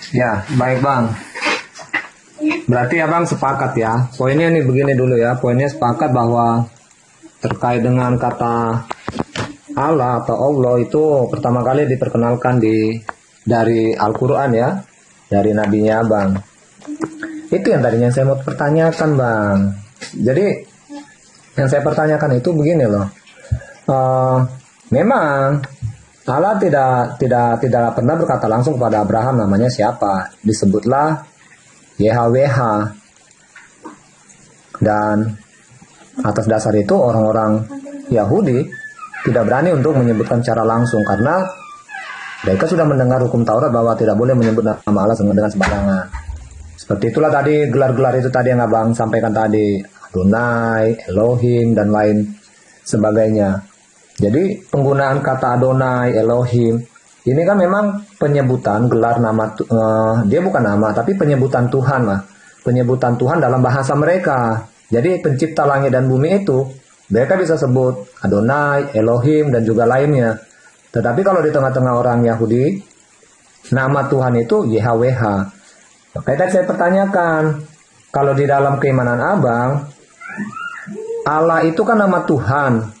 ya baik Bang. Berarti Abang sepakat ya. Poinnya nih begini dulu ya. Poinnya sepakat bahwa terkait dengan kata Allah atau Allah itu pertama kali diperkenalkan dari Al-Quran ya, dari nabinya Abang. Itu yang tadinya saya mau pertanyakan Bang. Jadi yang saya pertanyakan itu begini loh. Memang Allah tidak pernah berkata langsung kepada Abraham namanya siapa. Disebutlah YHWH. Dan atas dasar itu orang-orang Yahudi tidak berani untuk menyebutkan secara langsung karena mereka sudah mendengar hukum Taurat bahwa tidak boleh menyebut nama Allah dengan sembarangan. Seperti itulah tadi gelar-gelar itu tadi yang Abang sampaikan tadi, Adonai, Elohim dan lain sebagainya. Jadi penggunaan kata Adonai, Elohim ini kan memang penyebutan gelar nama, dia bukan nama tapi penyebutan Tuhan lah, penyebutan Tuhan dalam bahasa mereka. Jadi pencipta langit dan bumi itu mereka bisa sebut Adonai, Elohim dan juga lainnya. Tetapi kalau di tengah-tengah orang Yahudi nama Tuhan itu YHWH. Makanya tadi saya pertanyakan, kalau di dalam keimanan Abang Allah itu kan nama Tuhan,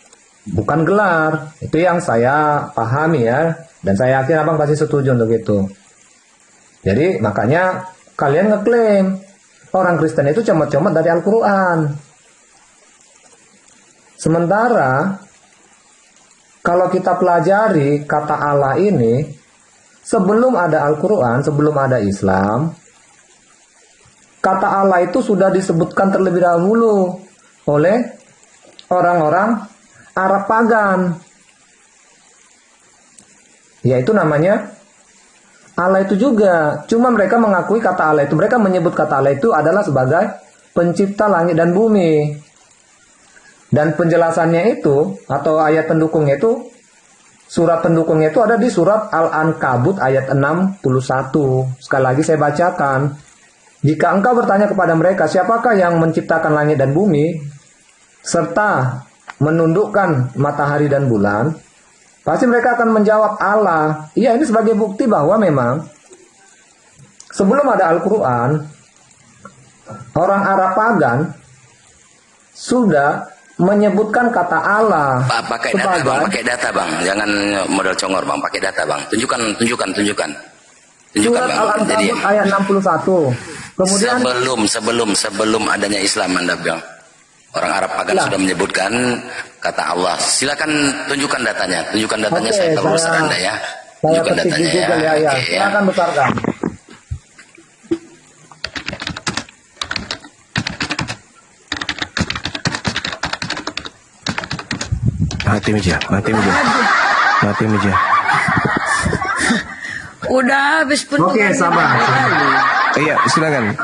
bukan gelar. Itu yang saya pahami ya. Dan saya yakin Abang pasti setuju untuk itu. Jadi makanya kalian ngeklaim orang Kristen itu comot-comot dari Al-Quran. Sementara kalau kita pelajari kata Allah ini, sebelum ada Al-Quran, sebelum ada Islam, kata Allah itu sudah disebutkan terlebih dahulu oleh orang-orang Arab pagan. Yaitu namanya Allah itu juga. Cuma mereka mengakui kata Allah itu, mereka menyebut kata Allah itu adalah sebagai pencipta langit dan bumi. Dan penjelasannya itu, atau ayat pendukungnya itu, surat pendukungnya itu ada di surat Al-Ankabut ayat 61. Sekali lagi saya bacakan. Jika engkau bertanya kepada mereka, siapakah yang menciptakan langit dan bumi, serta menundukkan matahari dan bulan, pasti mereka akan menjawab Allah. Iya, ini sebagai bukti bahwa memang sebelum ada Al-Quran, orang Arab pagan sudah menyebutkan kata Allah. Pakai data bang, pakai data bang, jangan modal congor bang, pakai data bang. Tunjukkan Surat bang. Al-Ankabut ayat 61. Kemudian sebelum adanya Islam Anda bilang. Orang Arab pagan sudah menyebutkan kata Allah. Silakan tunjukkan datanya. Oke, Saya tahu urusan Anda ya. Saya Tunjukkan ketik di datanya Google ya. Oke, Silakan besarkan. Mati meja. Udah habis pun. Oke, sabar. Iya, silakan.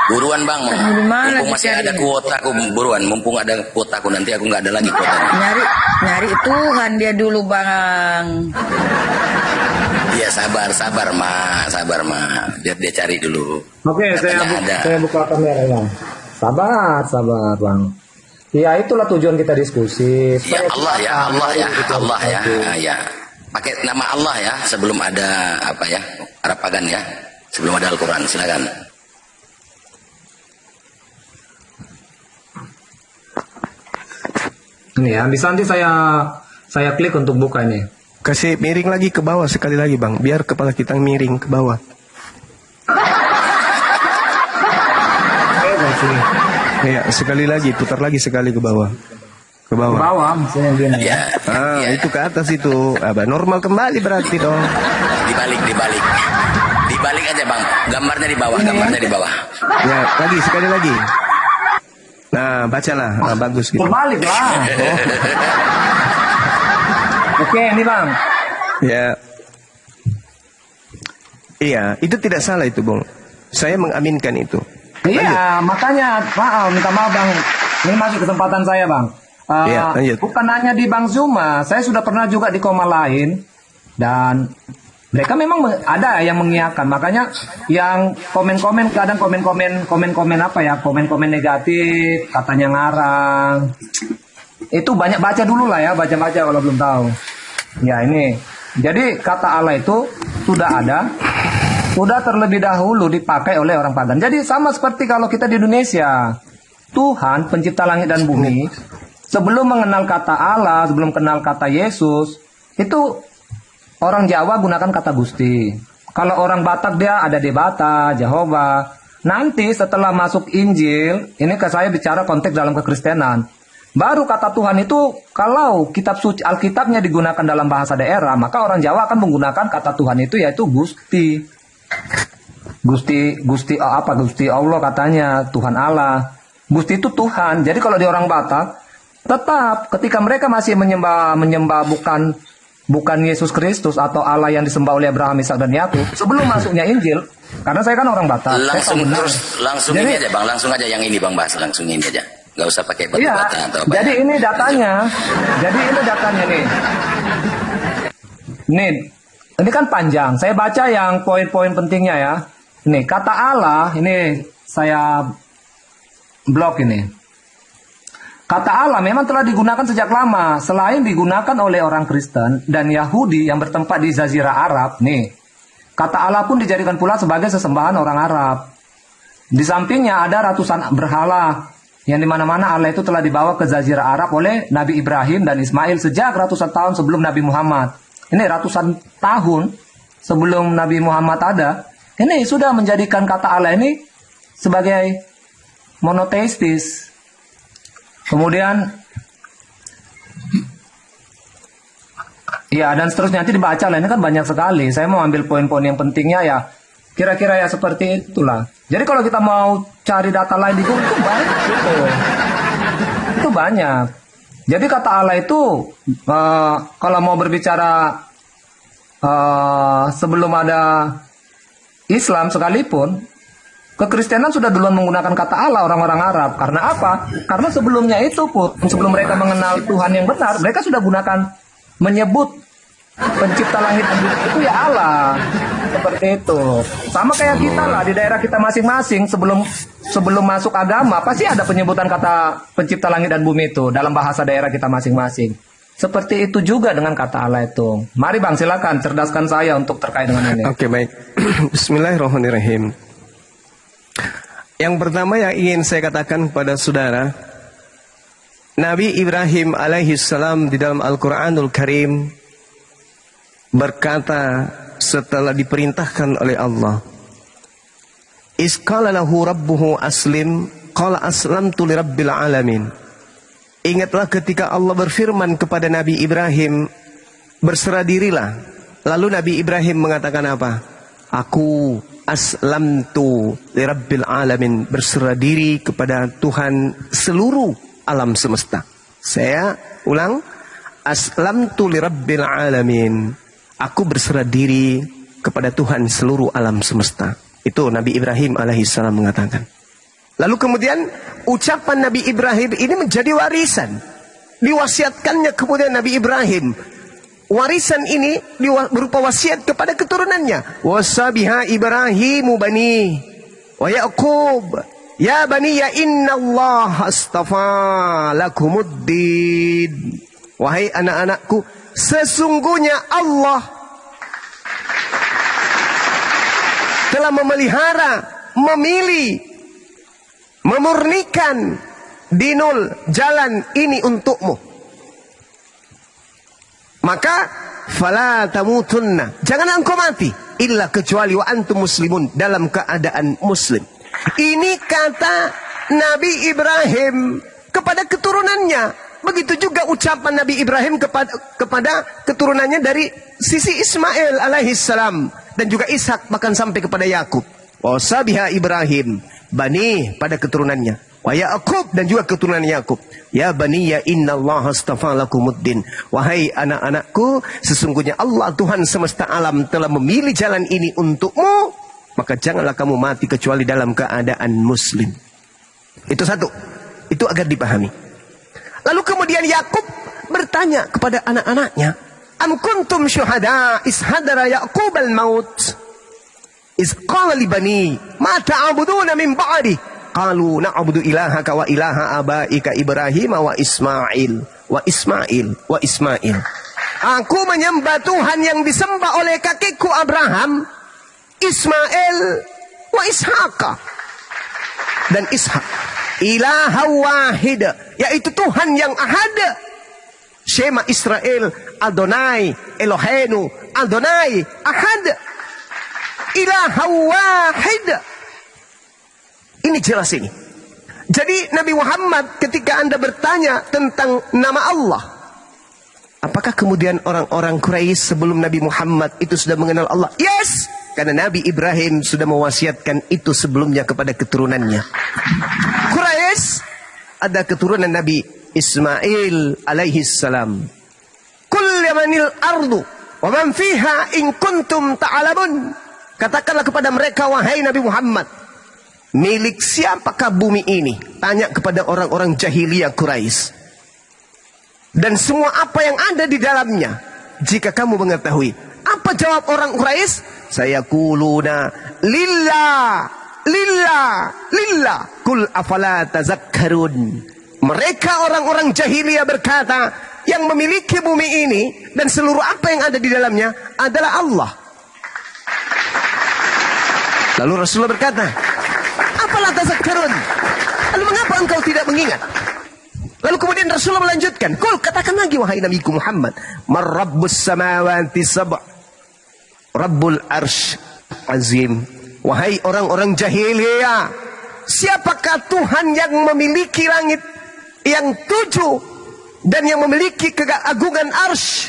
Buruan bang, Gimana mumpung masih dicari? ada kuota aku buruan, mumpung ada kuota aku nanti aku nggak ada lagi kuota. Nyari Tuhan dia dulu bang. Iya sabar ma, biar dia cari dulu. Oke, Katanya saya buka kameranya. Sabar, Bang. Ya, itulah tujuan kita diskusi. Ya Allah ya, Supaya Allah ya, kita ya. Pakai nama Allah ya, sebelum ada apa ya, Arab pagan ya, sebelum ada Al-Quran, silakan. Ini ya, bisa nanti saya klik untuk buka ini. Kasih miring lagi ke bawah sekali lagi bang, biar kepala kita miring ke bawah. Iya, sekali lagi, putar lagi sekali ke bawah. Ke bawah. Ke bawah, misalnya gini. Ya, ya. Itu ke atas itu. Normal kembali berarti dong. Dibalik aja bang, gambarnya di bawah, Ya, lagi sekali lagi. Nah, bacalah. Nah, bagus gitu. Berbalik lah. Oke, ini Bang. Ya. Iya, itu tidak salah itu, Bung. Saya mengaminkan itu. Iya, makanya minta maaf Bang. Ini masuk kesempatan saya Bang. Iya, lanjut. Bukan hanya di Bang Zuma, saya sudah pernah juga di koma lain dan mereka memang ada yang mengiyakan. Makanya yang komen-komen kadang komen-komen apa ya, komen-komen negatif, katanya ngarang. Itu banyak baca dulu lah ya, baca-baca kalau belum tahu. Ya ini. Jadi kata Allah itu sudah ada, sudah terlebih dahulu dipakai oleh orang pagan. Jadi sama seperti kalau kita di Indonesia, Tuhan pencipta langit dan bumi, sebelum mengenal kata Allah, sebelum kenal kata Yesus, itu orang Jawa gunakan kata Gusti. Kalau orang Batak dia ada Debata, Jehovah. Nanti setelah masuk Injil, ini ke saya bicara konteks dalam kekristenan. Baru kata Tuhan itu, kalau kitab suci Alkitabnya digunakan dalam bahasa daerah, maka orang Jawa akan menggunakan kata Tuhan itu yaitu Gusti. Gusti Allah katanya, Tuhan Allah. Gusti itu Tuhan. Jadi kalau di orang Batak, tetap ketika mereka masih menyembah bukan Yesus Kristus atau Allah yang disembah oleh Abraham, Ishak dan Yakub, sebelum masuknya Injil, karena saya kan orang Batak. Langsung ini aja bang, langsung aja yang ini bang bahas, langsung ini aja. Nggak usah pakai batu-bata atau apa. Jadi ini datanya. Nih. Ini kan panjang. Saya baca yang poin-poin pentingnya ya. Nih, kata Allah, ini saya blok ini. Kata Allah memang telah digunakan sejak lama. Selain digunakan oleh orang Kristen dan Yahudi yang bertempat di Jazirah Arab. Nih, kata Allah pun dijadikan pula sebagai sesembahan orang Arab. Di sampingnya ada ratusan berhala. Yang dimana-mana Allah itu telah dibawa ke Jazirah Arab oleh Nabi Ibrahim dan Ismail sejak ratusan tahun sebelum Nabi Muhammad. Ini ratusan tahun sebelum Nabi Muhammad ada. Ini sudah menjadikan kata Allah ini sebagai monoteistis. Kemudian ya, dan seterusnya nanti dibaca lah. Ini kan banyak sekali. Saya mau ambil poin-poin yang pentingnya ya. Kira-kira ya seperti itulah. Jadi kalau kita mau cari data lain di Google itu banyak gitu. Itu banyak. Jadi kata Allah itu kalau mau berbicara sebelum ada Islam sekalipun, kekristenan sudah duluan menggunakan kata Allah orang-orang Arab. Karena apa? Karena sebelumnya itu pun, sebelum mereka mengenal Tuhan yang benar, mereka sudah gunakan menyebut pencipta langit dan bumi itu ya Allah. Seperti itu. Sama kayak kita lah di daerah kita masing-masing sebelum masuk agama pasti ada penyebutan kata pencipta langit dan bumi itu dalam bahasa daerah kita masing-masing. Seperti itu juga dengan kata Allah itu. Mari Bang, silakan cerdaskan saya untuk terkait dengan ini. Oke, baik. Bismillahirrahmanirrahim. Yang pertama yang ingin saya katakan kepada saudara, Nabi Ibrahim alaihissalam di dalam Al-Quranul Karim berkata setelah diperintahkan oleh Allah, Isqala lahu rabbuhu aslim, qala aslamtu li rabbil alamin. Ingatlah ketika Allah berfirman kepada Nabi Ibrahim, berserah dirilah. Lalu Nabi Ibrahim mengatakan apa? Aku aslamtu li rabbil alamin, berserah diri kepada Tuhan seluruh alam semesta. Saya ulang, aslamtu li rabbil alamin. Aku berserah diri kepada Tuhan seluruh alam semesta. Itu Nabi Ibrahim alaihissalam mengatakan. Lalu kemudian ucapan Nabi Ibrahim ini menjadi warisan. Diwasiatkannya kemudian Nabi Ibrahim. Warisan ini berupa wasiat kepada keturunannya. Wasabiha Ibrahimu bani wa Yaqub. Ya bani ya inna Allah astafa lakumuddin. Wahai anak-anakku, sesungguhnya Allah telah memelihara, memilih, memurnikan dinul jalan ini untukmu. Maka fala tamutunna, jangan engkau mati illa kecuali wa antum muslimun, dalam keadaan muslim. Ini kata Nabi Ibrahim kepada keturunannya. Begitu juga ucapan Nabi Ibrahim kepada keturunannya dari sisi Ismail alaihissalam dan juga Ishak, bahkan sampai kepada Yakub. Wasabiha Ibrahim bani pada keturunannya, wa Yaqub dan juga keturunan Yakub. Ya bani ya innallaha astafa lakumuddin. Wahai anak-anakku, sesungguhnya Allah Tuhan semesta alam telah memilih jalan ini untukmu, maka janganlah kamu mati kecuali dalam keadaan muslim. Itu satu. Itu agar dipahami. Lalu kemudian Yakub bertanya kepada anak-anaknya, Am kuntum syuhada is hadara Yaqub al-maut is qala li bani ma ta'buduna min ba'di qalu na'budu ilahaka wa ilaha abaika Ibrahim wa Ismail wa Ismail. Aku menyembah Tuhan yang disembah oleh kakekku Abraham, Ismail wa Ishaq dan Ishak. Ilaha wahid, yaitu Tuhan yang ahad. Shema Israel, Adonai Elohenu, Adonai ahad. Ilaha wahid. Ini jelas ini. Jadi Nabi Muhammad ketika Anda bertanya tentang nama Allah, apakah kemudian orang-orang Quraisy sebelum Nabi Muhammad itu sudah mengenal Allah? Yes, karena Nabi Ibrahim sudah mewasiatkan itu sebelumnya kepada keturunannya. Quraisy ada keturunan Nabi Ismail alaihissalam. Kul yamanil ardu wa man fiha in kuntum ta'lamun. Katakanlah kepada mereka, wahai Nabi Muhammad, milik siapakah bumi ini? Tanya kepada orang-orang jahiliyah Quraisy. Dan semua apa yang ada di dalamnya, jika kamu mengetahui. Apa jawab orang Quraisy? Saya kuluna lillah. Lillah, kul afala tazakkarun. Mereka orang-orang jahiliyah berkata, yang memiliki bumi ini dan seluruh apa yang ada di dalamnya adalah Allah. Lalu Rasulullah berkata, apalah tazakkarun? Lalu mengapa engkau tidak mengingat? Lalu kemudian Rasulullah melanjutkan, kul, katakan lagi wahai Nabi Muhammad, Rabbus samawati sab' Rabbul arsh azim. Wahai orang-orang jahiliyah, siapakah Tuhan yang memiliki langit yang 7 dan yang memiliki keagungan arsy?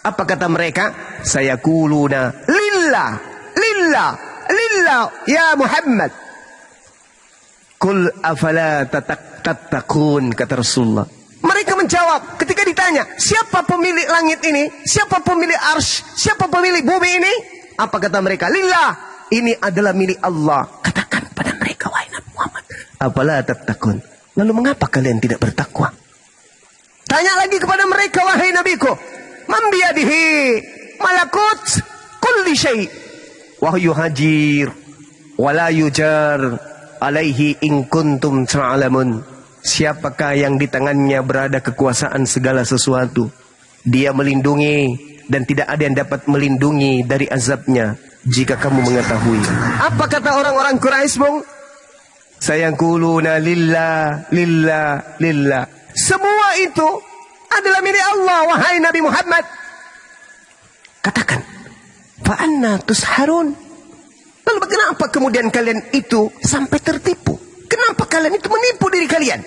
Apa kata mereka? Sayaquluna lillah, lillah, lillah ya Muhammad. Qul afala tattaqun, kata Rasulullah. Mereka menjawab ketika ditanya, siapa pemilik langit ini? Siapa pemilik arsy? Siapa pemilik bumi ini? Apa kata mereka? Lillah, ini adalah milik Allah. Katakan pada mereka, wahai Nabi Muhammad, afala tattaqun, lalu mengapa kalian tidak bertakwa? Tanya lagi kepada mereka, wahai Nabiku, man biyadihi malakut kulli syai' wa yuhajir wa la yujar alaihi in kuntum ta'lamun. Siapakah yang di tangannya berada kekuasaan segala sesuatu? Dia melindungi dan tidak ada yang dapat melindungi dari azabnya jika kamu mengetahui. Apa kata orang-orang Quraisy, Bung? Sayaquluna lillah, lillah, lillah. Semua itu adalah milik Allah, wahai Nabi Muhammad. Katakan, fa anna tusharun? Lalu kenapa kemudian kalian itu sampai tertipu? Kenapa kalian itu menipu diri kalian?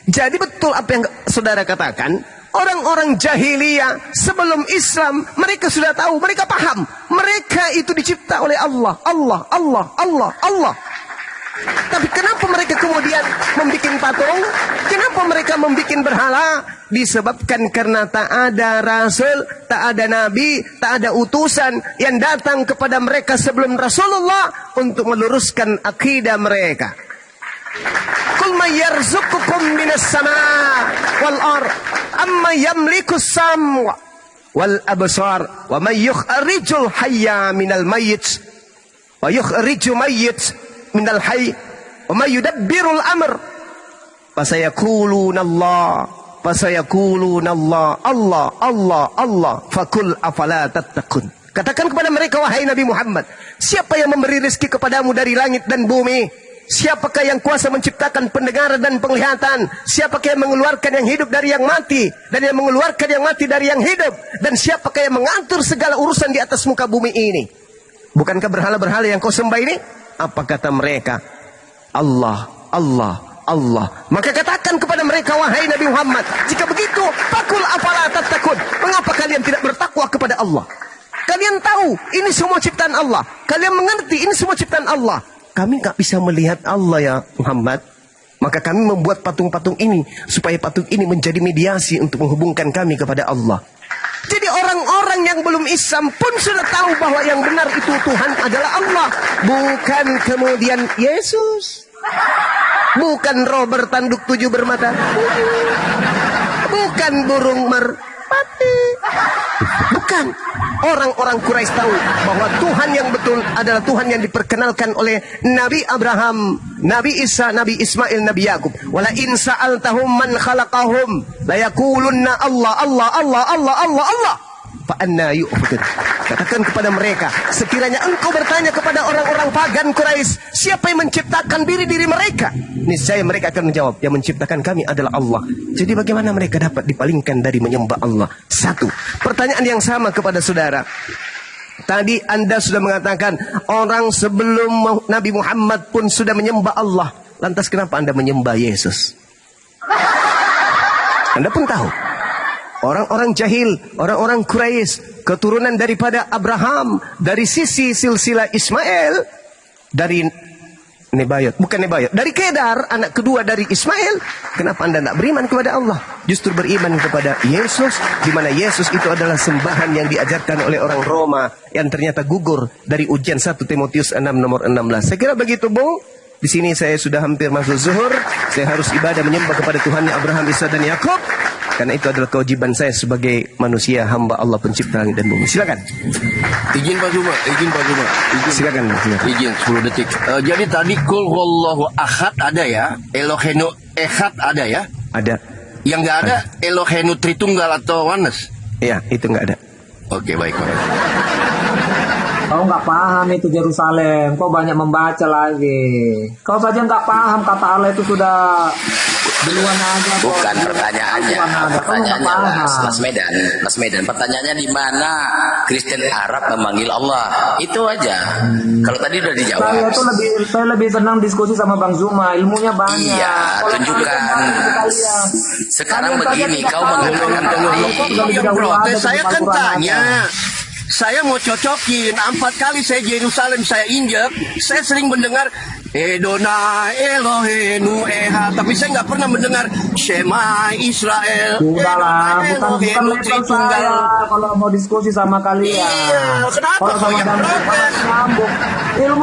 Jadi betul apa yang saudara katakan. Orang-orang jahiliyah sebelum Islam, mereka sudah tahu, mereka paham. Mereka itu dicipta oleh Allah. Allah, Allah, Allah, Allah. Tapi kenapa mereka kemudian membuat patung? Kenapa mereka membuat berhala? Disebabkan karena tak ada rasul, tak ada nabi, tak ada utusan yang datang kepada mereka sebelum Rasulullah untuk meluruskan akidah mereka. Qul may yarzuqukum minas sama' wal ard amma yamliku as-sam'a wal absar wa may yukhrijul hayya minal mayyit wa yukhriju mayyit minal hayy wa may yudabbirul amr fasayaquluna Allah Allah Allah Allah fakul afala tattaqun. Katakan kepada mereka, wahai Nabi Muhammad, siapa yang memberi rezeki kepadamu dari langit dan bumi? Siapakah yang kuasa menciptakan pendengaran dan penglihatan? Siapakah yang mengeluarkan yang hidup dari yang mati, dan yang mengeluarkan yang mati dari yang hidup? Dan siapakah yang mengatur segala urusan di atas muka bumi ini? Bukankah berhala-berhala yang kau sembah ini? Apa kata mereka? Allah, Allah, Allah. Maka katakan kepada mereka, wahai Nabi Muhammad, jika begitu, fakul afala tattaqun. Mengapa kalian tidak bertakwa kepada Allah? Kalian tahu ini semua ciptaan Allah. Kalian mengerti ini semua ciptaan Allah. Kami nggak bisa melihat Allah ya Muhammad. Maka kami membuat patung-patung ini supaya patung ini menjadi mediasi untuk menghubungkan kami kepada Allah. Jadi orang-orang yang belum Islam pun sudah tahu bahwa yang benar itu Tuhan adalah Allah, bukan kemudian Yesus, bukan roh bertanduk 7 bermata, bukan burung merpati, bukan. Orang-orang Quraisy tahu bahwa Tuhan yang betul adalah Tuhan yang diperkenalkan oleh Nabi Abraham, Nabi Isa, Nabi Ismail, Nabi Yakub. Wala in sa'altahum man khalaqahum la yaqulunna Allah, Allah, Allah, Allah, Allah, Allah. Fa anna yu'fakun. Katakan kepada mereka, sekiranya engkau bertanya kepada orang-orang pagan Quraisy, siapa yang menciptakan diri-diri mereka? Niscaya mereka akan menjawab, yang menciptakan kami adalah Allah. Jadi bagaimana mereka dapat dipalingkan dari menyembah Allah? Satu, pertanyaan yang sama kepada saudara. Tadi Anda sudah mengatakan orang sebelum Nabi Muhammad pun sudah menyembah Allah. Lantas kenapa Anda menyembah Yesus? Anda pun tahu, orang-orang jahil, orang-orang Quraisy, keturunan daripada Abraham, dari sisi silsilah Ismail, dari Nebayot, bukan Nebayot, dari Kedar, anak kedua dari Ismail. Kenapa Anda tidak beriman kepada Allah? Justru beriman kepada Yesus, di mana Yesus itu adalah sembahan yang diajarkan oleh orang Roma yang ternyata gugur dari ujian 1 Timotius 6 nomor 16. Saya kira begitu, Bung. Di sini saya sudah hampir masuk zuhur. Saya harus ibadah menyembah kepada Tuhan Abraham, Isa dan Yakub. Karena itu adalah kewajiban saya sebagai manusia, hamba Allah pencipta langit dan bumi. Silakan. Izin Pak Zuma. Silakan. Izin 10 detik. Jadi tadi Qul huwallahu ahad ada ya, Elohenu ehad ada ya. Ada. Yang nggak ada Elohenu Tritunggal atau Oneness. Iya, itu nggak ada. Oke, baik Pak. Kau nggak paham itu Yerusalem. Kau banyak membaca lagi. Kau saja nggak paham kata Allah itu sudah duluan aja. Bukan pertanyaannya. Pertanyaannya Mas Medan. Pertanyaannya di mana Kristen Arab memanggil Allah? Itu aja. Kalau tadi udah dijawab. Saya lebih senang diskusi sama Bang Zuma. Ilmunya banyak. Iya, tunjukkan. Sekarang begini, kau mengatakan Yang protes saya kan tanya. Saya mau cocokin 4 kali saya Yerusalem saya injek. Saya sering mendengar Edona Elohenu Eha, tapi saya nggak pernah mendengar Shema Israel. Sudahlah, bukan level saya kalau mau diskusi sama kalian. Iya, kenapa kau yang protes?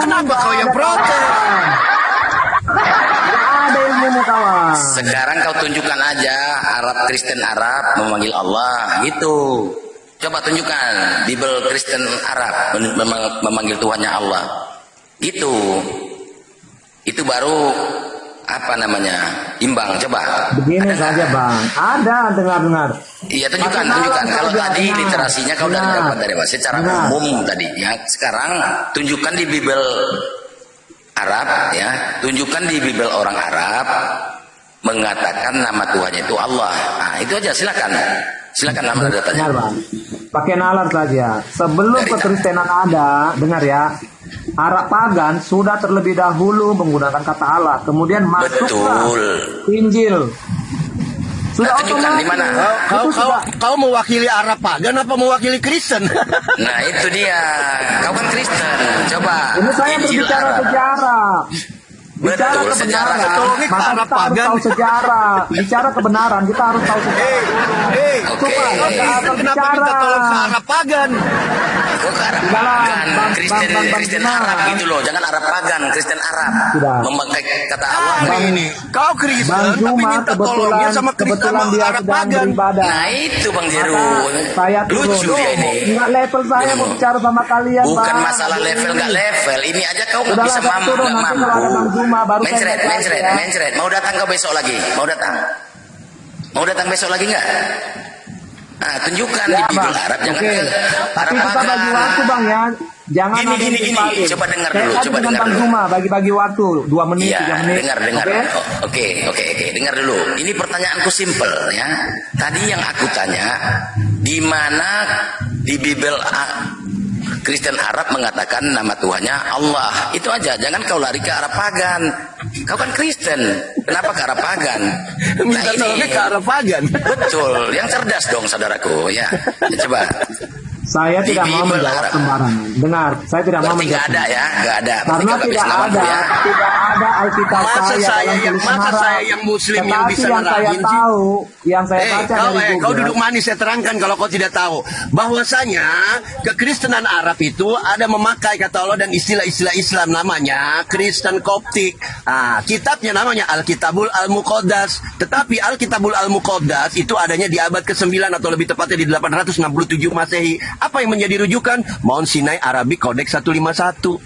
Kenapa kau yang protes? Ada ilmumu kawan. sekarang kau tunjukkan aja Kristen Arab memanggil Allah gitu. Coba tunjukkan Bible Kristen Arab memanggil Tuhannya Allah. Itu baru apa namanya? Imbang. Coba. Begini saja, Bang. Ada dengar. Iya, tunjukkan. Kalau tadi literasinya kau udah dapat dari Mas secara umum tadi ya. Sekarang tunjukkan di Bible Arab ya. Tunjukkan di Bible orang Arab mengatakan nama Tuhannya itu Allah. Nah, itu aja, silakan nama datanya. Dengar, Bang. Pakai nalar saja. Sebelum kekristenan ada, dengar ya. Arab pagan sudah terlebih dahulu menggunakan kata Allah, kemudian masuklah Injil. Sudah tunjukkan di mana? Kau mewakili Arab pagan apa mewakili Kristen? Nah, itu dia. Kau kan Kristen. Coba. Ini saya Injil berbicara Arab. sejarah. Bicara Betul, kebenaran, sejarah. maka kita harus tahu sejarah. Bicara kebenaran, kita harus tahu sejarah. Oke. Kenapa minta tolong ke Arab pagan? Kok ke Arab pagan? Kristen Arab gitu loh. Jangan Arab pagan, Kristen Arab. Sudah. Memakai kata Allah. Ini kau Kristen Bang tapi Zuma minta tolongnya sama kebetulan dia Arab sedang pagan. beribadah. Nah, itu Bang Jeru. Saya Lucu dia ini. Enggak level saya mau bicara sama kalian, Bukan Bang. masalah level nggak level. Ini aja kau nggak Udahlah, bisa saya turun. nggak Nanti kalau ada Bang mampu. Zuma baru saya Mencret. Mau datang kau besok lagi? Mau datang besok lagi nggak? Nah, tunjukkan Ya, di Bible Bang. Arab, jangan Oke. ke Tapi Arab kita bagi pagan. waktu, Bang ya. Jangan Gini. ada yang dipakai. Coba dengar Saya dulu, tadi coba dengan dengar Bang dulu. Zuma bagi-bagi waktu 2 menit, Iya, 3 menit. dengar. Oke? Oke. Dengar dulu. Ini pertanyaanku simple ya. Tadi yang aku tanya, di mana di Bible Kristen Arab mengatakan nama Tuhannya Allah. Itu aja. Jangan kau lari ke Arab pagan. Kau kan Kristen. Kenapa ke Arab pagan? Minta tolongnya ke Arab pagan. Betul. Yang cerdas dong, saudaraku. Ya, coba. Saya Di tidak mau Bible menjawab Arab. sembarangan. Dengar, saya tidak mau Berarti nggak menjawab. ada ya? Nggak ada. Berarti Karena kau nggak bisa tidak ngomong ada ya? Alkitab Masa saya saya dalam yang- tulisan masa Arab. saya yang Muslim yang Tetapi bisa yang saya nerangin sih? tahu, yang saya baca dari Kau Google. duduk manis, saya terangkan kalau kau tidak tahu. Bahwasanya kekristenan Arab itu ada memakai kata Allah dan istilah-istilah Islam, namanya Kristen Koptik. Kitabnya namanya Alkitabul Al-Muqaddas. Tetapi Alkitabul Al-Muqaddas itu adanya di abad ke-9 atau lebih tepatnya di 867 Masehi. Apa yang menjadi rujukan? Mount Sinai Arabic Codex 151.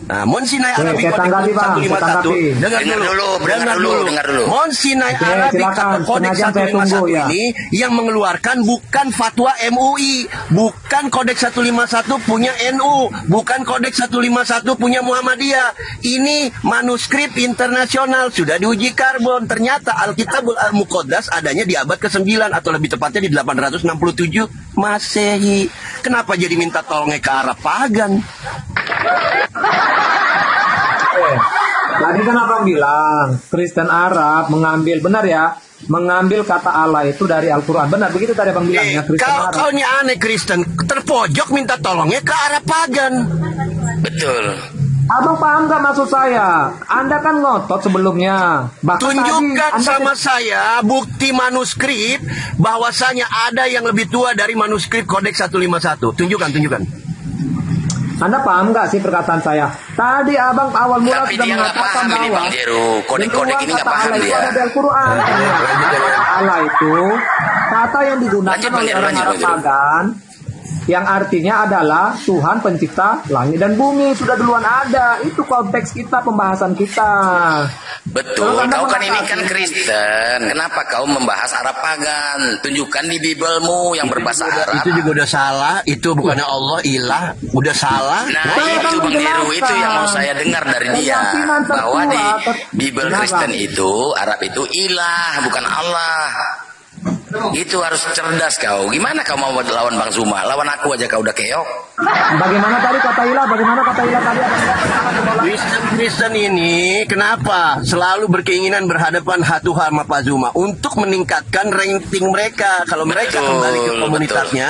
Nah, Mount Sinai Oke, Arabic saya Codex tanggapi, Bang, 151. saya tanggapi. Dengar dulu. Mount Sinai Oke, Arabic silakan. atau Codex Sengaja saya 151 tunggu, ya. ini yang mengeluarkan bukan fatwa MUI, bukan Kodeks 151 punya NU, bukan Kodeks 151 punya Muhammadiyah. Ini manuskrip internasional, sudah diuji karbon. Ternyata Alkitabul Al-Muqaddas adanya di abad ke-9 atau lebih tepatnya di 867 Masehi. Kenapa jadi minta tolongnya ke Arab pagan? Tadi kan abang bilang Kristen Arab mengambil, benar ya, mengambil kata Allah itu dari Al-Quran. Benar begitu tadi abang bilang ya, Kristen Arab. Kau ini aneh Kristen, terpojok minta tolongnya ke Arab pagan. Betul. Abang paham gak maksud saya? Anda kan ngotot sebelumnya. Bahkan Tunjukkan tadi, sama saya bukti manuskrip bahwasanya ada yang lebih tua dari manuskrip Kodeks 151. Tunjukkan. Anda paham gak sih perkataan saya? Tadi abang awal mula Tapi sudah dia nggak mengatakan paham ini bahwa Bang Jeru. Kodek-kodek ini nggak kata paham Allah itu dia. ada di Al-Quran. Kata Allah itu kata yang digunakan Lanjut, Bang oleh Jeru, orang lanjut, Arab Bang Jeru. pagan yang artinya adalah Tuhan pencipta langit dan bumi. Sudah duluan ada. Itu konteks kita, pembahasan kita. Betul, kau kan ini kan Kristen. Kenapa kau membahas Arab pagan? Tunjukkan di Bibelmu yang berbahasa Arab. Itu juga udah salah. Itu bukannya Allah ilah. Udah salah. Nah, Saya itu kan Bang Heru, menjelaskan. itu yang mau saya dengar dari dia. Keyakinan Bahwa di terkuat. Bibel Kenapa? Kristen itu, Arab itu ilah, bukan Allah. Itu harus cerdas kau. Gimana kau mau lawan Bang Zuma? Lawan aku aja kau udah keok. Bagaimana tadi kata ilah? Bagaimana kata ilah tadi? Kristen ini kenapa selalu berkeinginan berhadapan Tuhan sama Pak Zuma untuk meningkatkan ranking mereka. Kalau mereka Betul, kembali ke komunitasnya,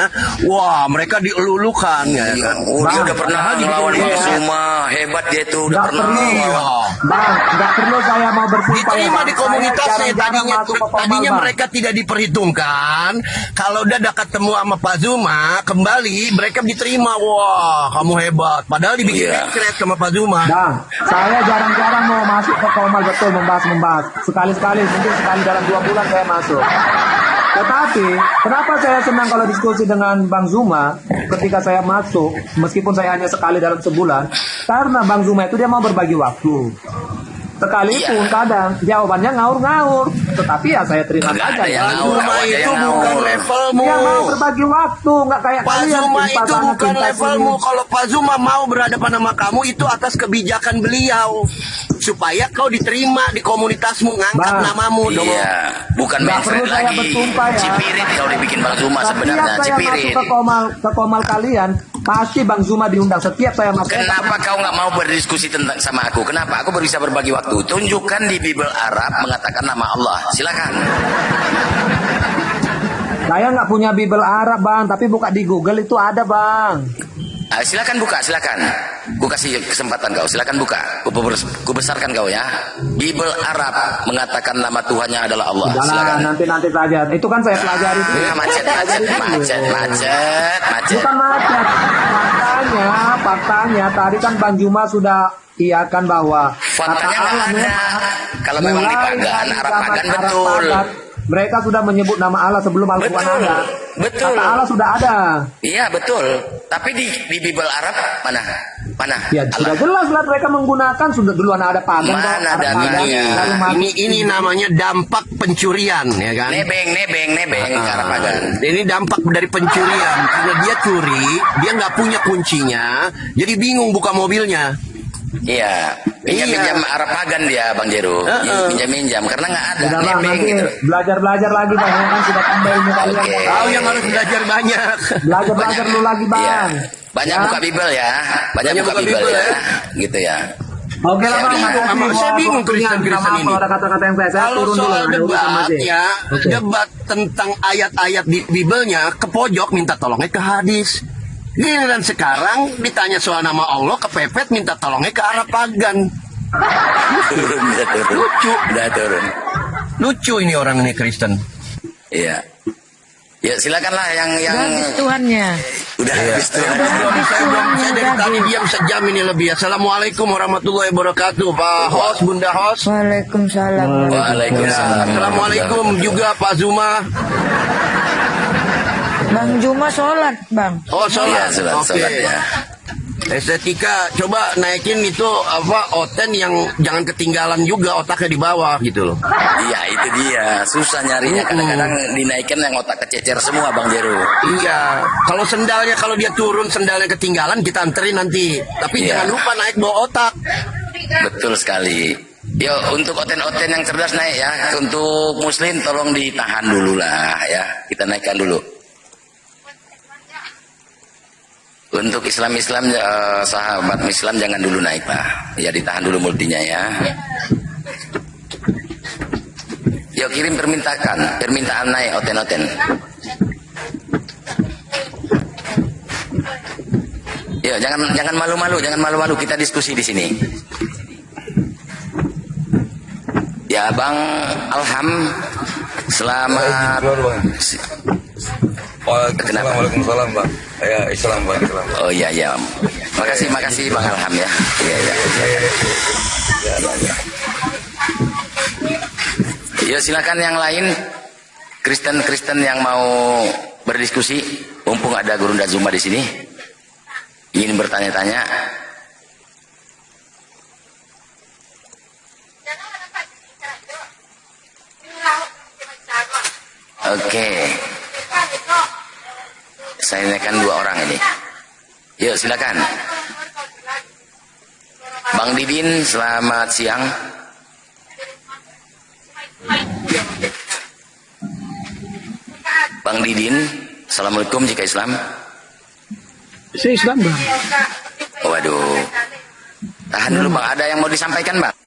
wah mereka dielulukan ya kan. Oh, dia udah pernah ngelawan Bang Zuma. Hebat dia itu, udah Nggak pernah perlu, ngelawan. Bang, nggak perlu saya mau bersumpah. Diterima ya, di Bang. komunitasnya Saya jarang-jarang tadinya masuk ke formal, tadinya Bang. mereka tidak diperhitungkan. Kalau udah ketemu sama Pak Zuma kembali mereka diterima. Wah kamu hebat. Padahal dibikin Iya. kret sama Pak Zuma. Bang, saya jarang-jarang mau masuk ke formal, betul, membahas. Sekali-sekali, mungkin sekali dalam 2 bulan saya masuk. Tetapi, kenapa saya senang kalau diskusi dengan Bang Zuma ketika saya masuk, meskipun saya hanya sekali dalam sebulan, karena Bang Zuma itu dia mau berbagi waktu. Sekalipun Iya. kadang jawabannya ngaur-ngaur, tetapi ya saya terima Nggak saja. ada yang ya. ngaur. Zuma Aja itu yang bukan ngawur. levelmu. Dia mau berbagi waktu, nggak kayak Pak kalian. Zuma cinta itu sana, bukan cinta levelmu. sini. Kalau Pak Zuma mau berhadapan sama kamu itu atas kebijakan beliau supaya kau diterima di komunitasmu, ngangkat Bang, namamu dong. Iya, bukan Nggak mainstream perlu saya lagi. bersumpah ya. Cipirit kalau dibikin Bang Zuma Setiap sebenarnya, saya masuk cipirit. ke komal kalian, pasti Bang Zuma diundang. Setiap saya masuk. Kenapa kau nggak mau berdiskusi tentang sama aku? Kenapa? Aku bisa berbagi waktu. Tunjukkan di Bibel Arab mengatakan nama Allah. Silakan. Saya nggak punya Bible Arab, Bang, tapi buka di Google itu ada, Bang. Silakan buka, silakan. Ku kasih kesempatan kau. Silakan buka. Ku besarkan kau ya. Bibel Arab mengatakan nama Tuhannya adalah Allah. Jangan, Silakan. nanti saja. Itu kan saya pelajari dulu. Macet. Bukan macet. Faktanya tadi kan Bang Juma sudah iakan bahwa Faktanya kata Allah nggak ada. memang Kalau memang di mulai pagan, dari Arab zaman pagan Arab betul. pagan, mereka sudah menyebut nama Allah sebelum Al-Quran Betul, ada. betul. Kata Allah sudah ada. Iya betul. Tapi di Bibel Arab mana? Ya sudah jelas lah mereka menggunakan, sudah duluan ada pagan. Mana kok, Arab ada pagan, mininya? lalu masuk. Ini namanya dampak pencurian ya kan. Nebeng ke Arab pagan. Ini dampak dari pencurian karena dia curi, dia nggak punya kuncinya, jadi bingung buka mobilnya. Iya, pinjam Arab pagan dia Bang Jero. Pinjam karena nggak ada. Sudah Bang, Nebeng nanti gitu. belajar lagi Bang, ya kan sudah tambah ilmu kalian. Oke. Kau yang harus belajar banyak. Belajar dulu lagi Bang. Iya. Banyak Ya. buka Bibel ya. Banyak buka Bibel ya. Gitu ya. Oke lah Bang, Saya bingung Kristen-Kristen ini. Kalau ada kata-kata yang saya Kalau turun dulu. soal ada urusan debat masih. ya, Oke. debat tentang ayat-ayat di Bibelnya ke pojok minta tolongnya ke hadis. Giliran sekarang ditanya soal nama Allah kepepet minta tolongnya ke Arab pagan. Turun. Udah turun. Lucu ini orang ini Kristen. Iya. Ya silakanlah yang Habis Tuhannya. udah habis tuh. Saya dari tadi diam sejam ini lebih. Assalamualaikum warahmatullahi wabarakatuh. Pak Hos, Bunda Hos. Waalaikumsalam. Waalaikumsalam. Assalamualaikum juga Pak Zuma. Bang Juma sholat, Bang. Oh, Iya, sholat. sholat ya. Estetika, coba naikin itu oten yang jangan ketinggalan juga otaknya di bawah gitu loh. Iya, itu dia. Susah nyarinya kadang-kadang dinaikkan yang otak kececer semua Bang Jero. Iya, kalau kalau dia turun sendalnya ketinggalan kita anterin nanti. Tapi Iya. jangan lupa naik bawa otak. Betul sekali. Yo, untuk oten-oten yang cerdas naik ya. Untuk muslim tolong ditahan dulu lah ya. Kita naikkan dulu. Untuk Islam sahabat Islam jangan dulu naik Pak. Ya ditahan dulu multinya ya. Yo kirim permintaan naik oten-oten. Yo jangan malu-malu kita diskusi di sini. Ya Bang Alham, selamat. Waalaikumsalam Bang. Ya Islam Bang, Islam. Oh iya. Makasih Bang Alham ya. Iya. Ya silakan yang lain Kristen yang mau berdiskusi. Mumpung ada Gurunda Zuma di sini, ingin bertanya-tanya. Oke. Saya tanyakan 2 orang ini. Yuk silakan. Bang Didin, selamat siang. Bang Didin, assalamualaikum jika Islam. Saya Islam, Bang. Waduh. Tahan dulu Bang, ada yang mau disampaikan Bang?